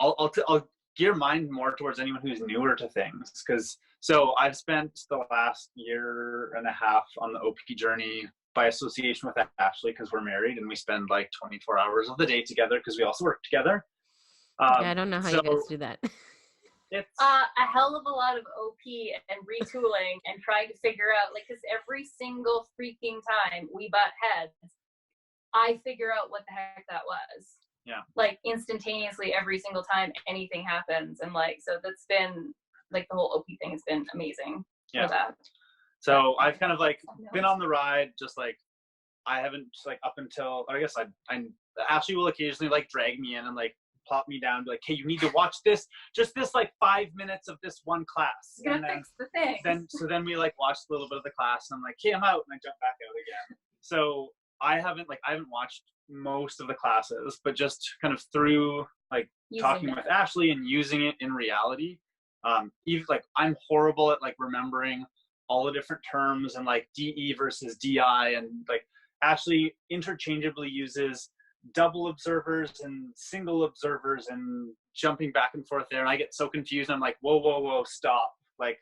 gear mine more towards anyone who's newer to things. So I've spent the last year and a half on the OP journey by association with Ashley, because we're married and we spend like 24 hours of the day together because we also work together. Yeah, I don't know how you guys do that. It's a hell of a lot of OP and retooling and trying to figure out, like, because every single freaking time we butt heads, I figure out what the heck that was. Yeah. Like, instantaneously every single time anything happens. And like, so that's been like, the whole OP thing has been amazing for that. So I've kind of like been on the ride, just like I haven't just like up until, I guess I Ashley will occasionally like drag me in and like plop me down and be like, hey, you need to watch this, just this like 5 minutes of this one class. You're gonna fix the thing. Then we like watched a little bit of the class and I'm like, hey, I'm out, and I jump back out again. So I haven't watched most of the classes, but just kind of through like talking with Ashley and using it in reality. Even like I'm horrible at like remembering all the different terms and like DE versus DI, and like Ashley interchangeably uses double observers and single observers and jumping back and forth there, and I get so confused. I'm like, whoa, stop. Like,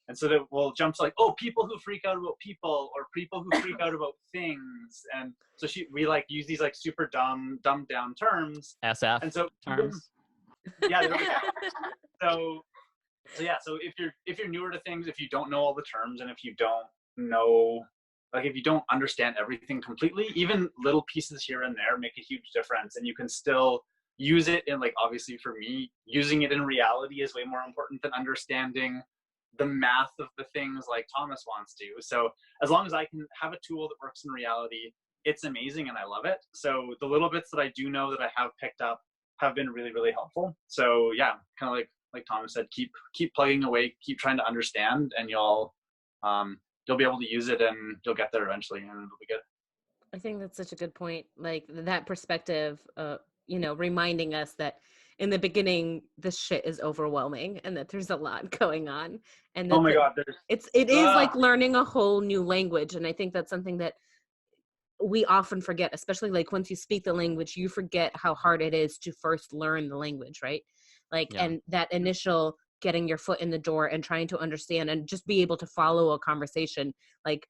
and so that we'll jump to like, oh, people who freak out about people, or people who freak out about things. And so we like use these like super dumbed down terms, SF and so terms. Yeah, there we go. So if you're newer to things, if you don't know all the terms, and if you don't know, like if you don't understand everything completely, even little pieces here and there make a huge difference, and you can still use it in, like, obviously for me, using it in reality is way more important than understanding the math of the things like Thomas wants to. So as long as I can have a tool that works in reality, it's amazing and I love it. So the little bits that I do know that I have picked up have been really, really helpful. So yeah, kind of like Thomas said, keep plugging away, keep trying to understand, and you'll be able to use it, and you'll get there eventually, and it'll be good. I think that's such a good point. Like that perspective, reminding us that in the beginning, this shit is overwhelming and that there's a lot going on. And that oh my God, it is like learning a whole new language. And I think that's something that we often forget, especially like once you speak the language, you forget how hard it is to first learn the language, right? Like, and that initial getting your foot in the door and trying to understand and just be able to follow a conversation. Like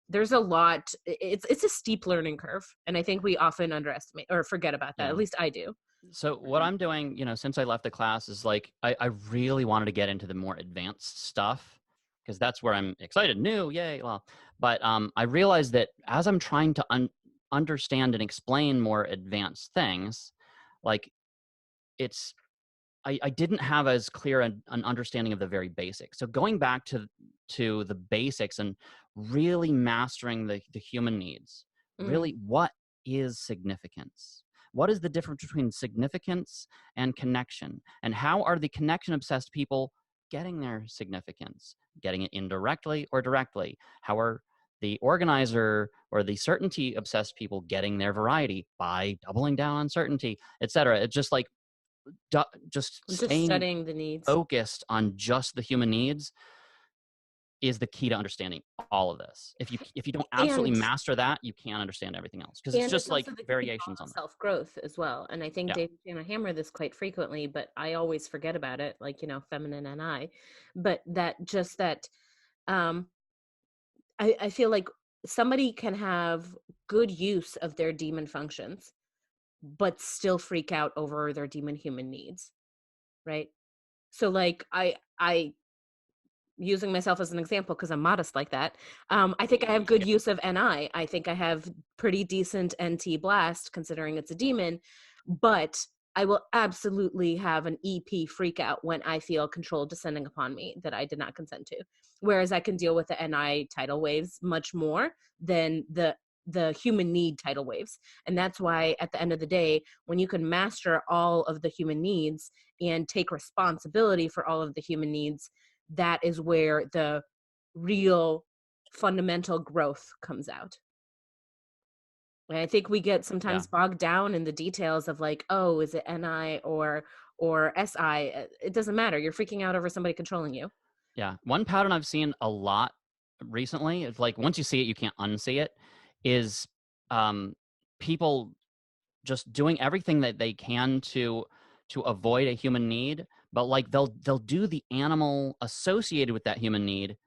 there's a lot, it's a steep learning curve. And I think we often underestimate or forget about that. At least I do. So what I'm doing, since I left the class is like, I really wanted to get into the more advanced stuff because that's where I'm excited, new, yay. Well, but I realized that as I'm trying to understand and explain more advanced things, like I didn't have as clear an understanding of the very basics. So going back to the basics and really mastering the human needs, really what is significance? What is the difference between significance and connection? And how are the connection-obsessed people getting their significance? Getting it indirectly or directly? How are the organizer or the certainty-obsessed people getting their variety? By doubling down on certainty, etc. It's just like just staying studying the needs, focused on just the human needs is the key to understanding all of this. If you don't absolutely master that, you can't understand everything else, because it's just like variations on that. Self-growth as well. And I think David's going to hammer this quite frequently, but I always forget about it, like, feminine and I. But I feel like somebody can have good use of their demon functions, but still freak out over their demon human needs, right? So like I using myself as an example because I'm modest like that. I think I have good use of NI. I think I have pretty decent NT blast considering it's a demon, but I will absolutely have an EP freak out when I feel control descending upon me that I did not consent to. Whereas I can deal with the NI tidal waves much more than the human need tidal waves. And that's why at the end of the day, when you can master all of the human needs and take responsibility for all of the human needs, that is where the real fundamental growth comes out. And I think we get sometimes bogged down in the details of like, oh, is it NI or SI? It doesn't matter. You're freaking out over somebody controlling you. Yeah. One pattern I've seen a lot recently is like, once you see it, you can't unsee it, is people just doing everything that they can to avoid a human need, but like they'll do the animal associated with that human need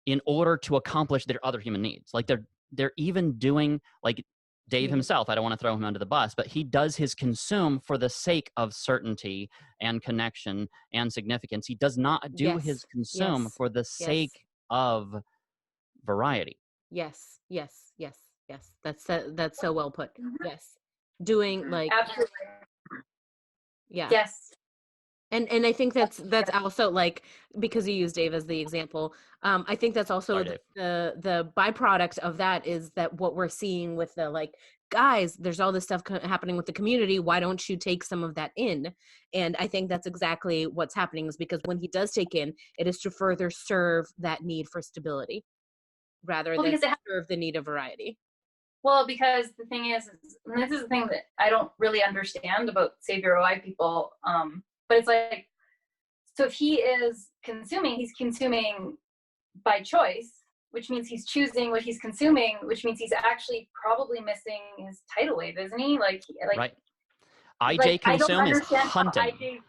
in order to accomplish their other human needs. Like they're even doing, like Dave himself, I don't want to throw him under the bus, but he does his consume for the sake of certainty and connection and significance. He does not do his consume for the sake of variety. Yes. That's so well put. Yes. Doing like Absolutely. yeah. Yes. And I think that's also, like, because you use Dave as the example, I think that's also the byproduct of that is that what we're seeing with the, like, guys, there's all this stuff happening with the community. Why don't you take some of that in? And I think that's exactly what's happening, is because when he does take in, it is to further serve that need for stability rather than serve the need of variety. Well, because the thing is, and this is the thing that I don't really understand about Savior OI people, but it's like, so if he is consuming, he's consuming by choice, which means he's choosing what he's consuming, which means he's actually probably missing his tidal wave, isn't he? Like right. IJ consume is hunting.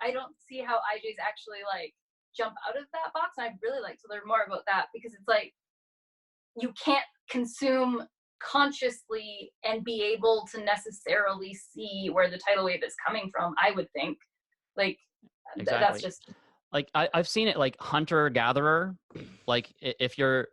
I don't see how IJs actually like jump out of that box. And I'd really like to learn more about that, because it's like, you can't consume consciously and be able to necessarily see where the tidal wave is coming from, I would think. Like, exactly. That's just... Like, I've seen it like hunter-gatherer. Like, if you're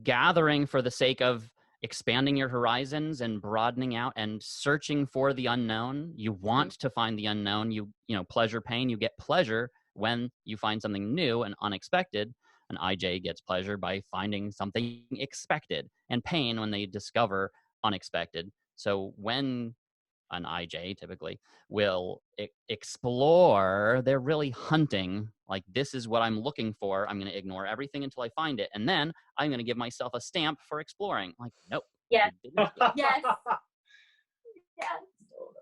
gathering for the sake of expanding your horizons and broadening out and searching for the unknown, you want to find the unknown. You know, pleasure, pain, you get pleasure when you find something new and unexpected. An IJ gets pleasure by finding something expected, and pain when they discover unexpected. So when an IJ typically will explore, they're really hunting. Like, this is what I'm looking for. I'm going to ignore everything until I find it, and then I'm going to give myself a stamp for exploring. Like, nope. Yeah. Yes. Yes.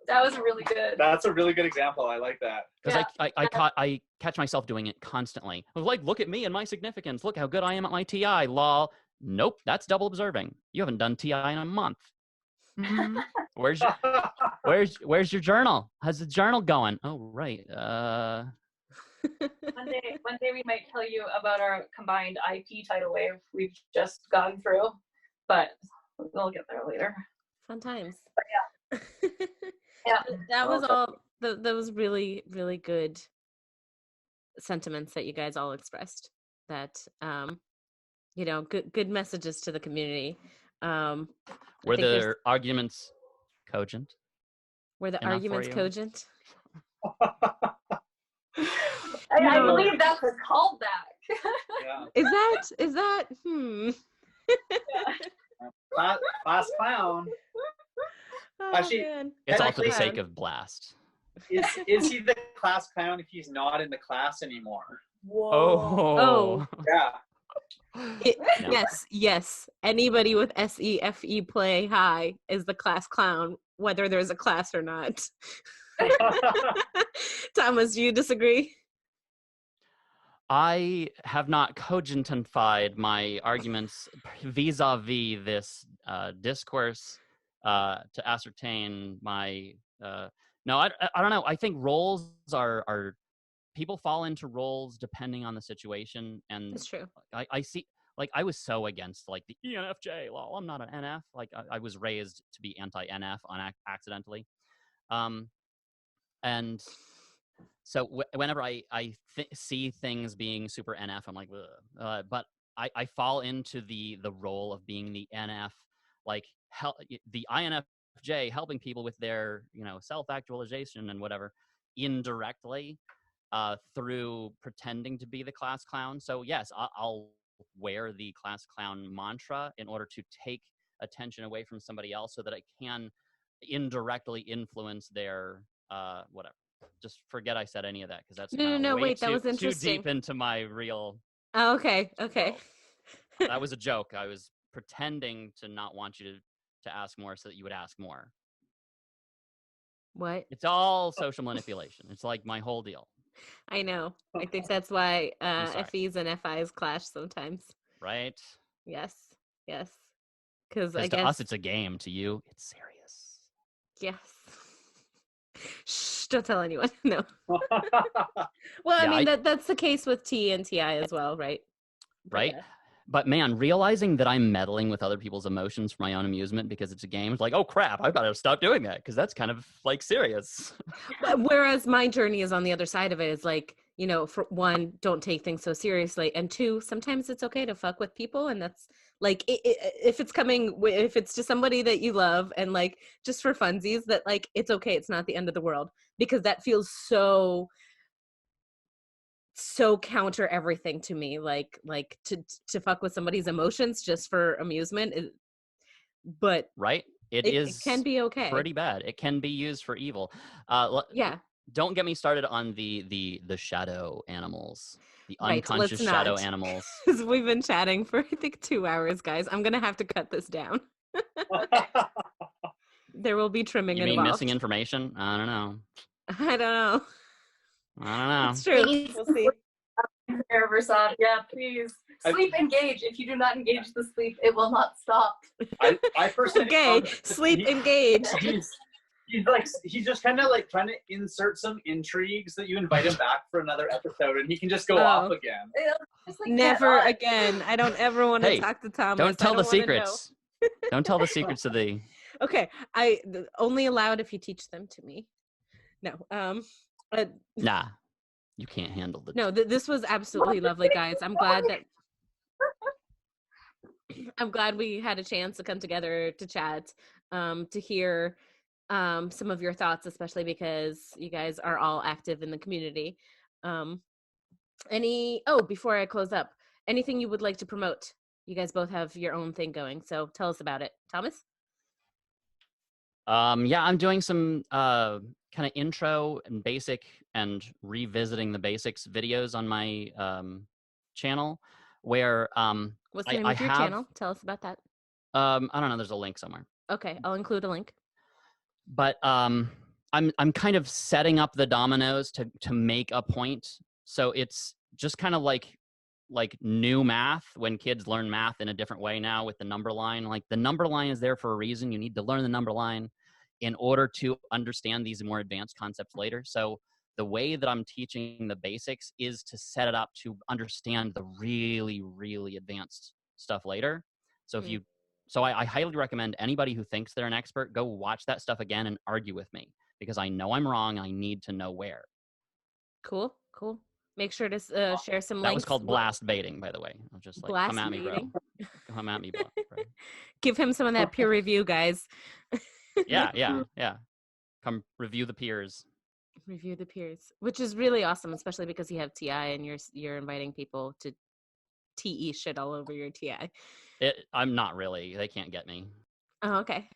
That was really good. That's a really good example. I like that. Because I catch myself doing it constantly. I was like, look at me and my significance. Look how good I am at my TI. Lol. Nope, that's double observing. You haven't done TI in a month. Where's your journal? How's the journal going? Oh, right. One day we might tell you about our combined IP tidal wave we've just gone through, but we'll get there later. Fun times. But yeah. That was all. That was really, really good sentiments that you guys all expressed. That good messages to the community. Were the arguments cogent? Were the arguments cogent? I believe that's a callback. Yeah. Is that? Class clown. Oh, Actually, man. It's all for the sake of blast. Is he the class clown if he's not in the class anymore? Whoa. Yeah. No. Yes. Anybody with SEFE play high is the class clown, whether there's a class or not. Thomas, do you disagree? I have not cogentified my arguments vis-a-vis this discourse to ascertain my no, I don't know. I think roles are people fall into roles depending on the situation, and That's true. I see, like, I was so against like the ENFJ. Lol, I'm not an NF. Like, I was raised to be anti-NF accidentally, and so whenever I see things being super NF, I'm like, but I fall into the role of being the NF, like the INFJ, helping people with their self-actualization and whatever indirectly through pretending to be the class clown. So yes, I'll wear the class clown mantra in order to take attention away from somebody else so that I can indirectly influence their whatever. Just forget I said any of that, because that's no. Wait, that was interesting. Too deep into my real. Oh, okay. That was a joke. I was pretending to not want you to ask more so that you would ask more. What? It's all social manipulation. It's like my whole deal. I know. I think that's why FEs and FIs clash sometimes. Right? Yes. Because to us it's a game. To you, it's serious. Yes. Shh, don't tell anyone. No. Well, Yeah, I mean, that's the case with T and TI as well, right? Right. But man, realizing that I'm meddling with other people's emotions for my own amusement because it's a game, it's like, oh crap, I've got to stop doing that because that's kind of like serious. Whereas my journey is on the other side of it. Is like, you know, for one, don't take things so seriously, and two, sometimes it's okay to fuck with people, and that's like, if it's coming, if it's just somebody that you love, and like just for funsies, that like it's okay. It's not the end of the world, because that feels so counter everything to me, like to fuck with somebody's emotions just for amusement but Right? it can be okay. Pretty bad. It can be used for evil. Yeah, Don't get me started on the shadow animals, the right, unconscious let's shadow not. animals. We've been chatting for I think 2 hours, guys. I'm gonna have to cut this down. There will be trimming You mean involved. missing information? I don't know. I don't know. I don't know. It's true. We'll see. Versad. Yeah, please. Sleep engage. If you do not engage the sleep, it will not stop. I personally Okay, sleep engage. He's just kind of like trying to insert some intrigue so that you invite him back for another episode and he can just go off again. Just, like, Never again. I don't ever want to Hey, talk to Thomas. Don't tell I the don't wanna secrets. Don't tell the secrets of the. know. Okay, only allowed if you teach them to me. No, Nah, you can't handle the. no. This was absolutely lovely, guys. I'm glad we had a chance to come together to chat, to hear some of your thoughts, especially because you guys are all active in the community. Before I close up, anything you would like to promote? You guys both have your own thing going, so tell us about it. Thomas? Yeah, I'm doing some kind of intro and basic and revisiting the basics videos on my channel, where What's the name of your channel? Tell us about that. I don't know. There's a link somewhere. Okay, I'll include a link. But I'm kind of setting up the dominoes to make a point. So it's just kind of like new math, when kids learn math in a different way now with the number line. Like, the number line is there for a reason. You need to learn the number line in order to understand these more advanced concepts later. So the way that I'm teaching the basics is to set it up to understand the really, really advanced stuff later. So I highly recommend anybody who thinks they're an expert, go watch that stuff again and argue with me, because I know I'm wrong. I need to know where. Cool. Make sure to share some links. That was called blast baiting, by the way. I'm just like, blast come at me, baiting. bro. Come at me, bro. Give him some of that peer review, guys. Yeah. Come review the peers. Review the peers, which is really awesome, especially because you have TI and you're inviting people to TE shit all over your TI. I'm not really. They can't get me. Oh, okay.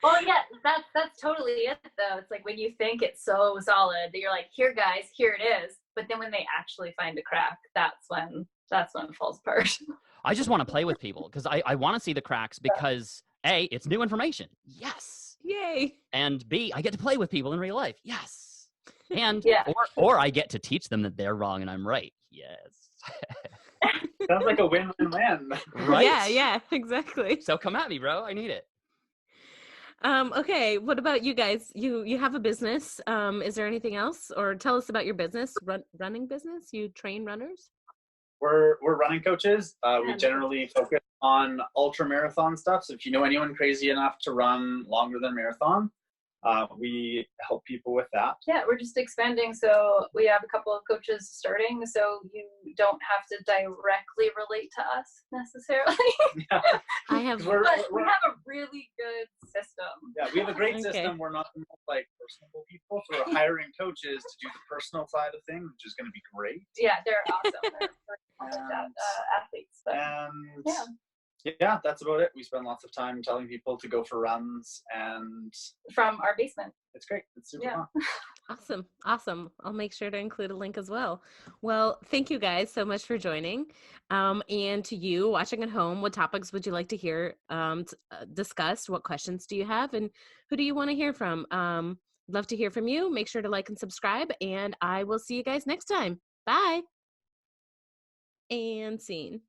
Well, yeah, that's totally it, though. It's like when you think it's so solid that you're like, here, guys, here it is. But then when they actually find a crack, that's when it falls apart. I just want to play with people because I want to see the cracks, because A, it's new information. Yes. Yay. And B, I get to play with people in real life. Yes. And Yeah. or I get to teach them that they're wrong and I'm right. Yes. Sounds like a win-win-win. Right? Yeah, exactly. So come at me, bro. I need it. Okay, what about you guys? You have a business. Is there anything else? Or tell us about your business, running business? You train runners? We're running coaches. We generally focus on ultra marathon stuff. So if you know anyone crazy enough to run longer than marathon, we help people with that. Yeah, we're just expanding. So we have a couple of coaches starting, so you don't have to directly relate to us necessarily. Yeah. I have, but we have a really good system. Yeah, we have a great system. We're not the most personable people, so we're hiring coaches to do the personal side of things, which is going to be great. Yeah, they're awesome. They're athletes. But, yeah, that's about it. We spend lots of time telling people to go for runs, and from our basement. It's great. It's super fun. Awesome. I'll make sure to include a link as well. Well, thank you guys so much for joining. And to you watching at home, what topics would you like to hear discussed? What questions do you have? And who do you want to hear from? Love to hear from you. Make sure to like and subscribe, and I will see you guys next time. Bye. And scene.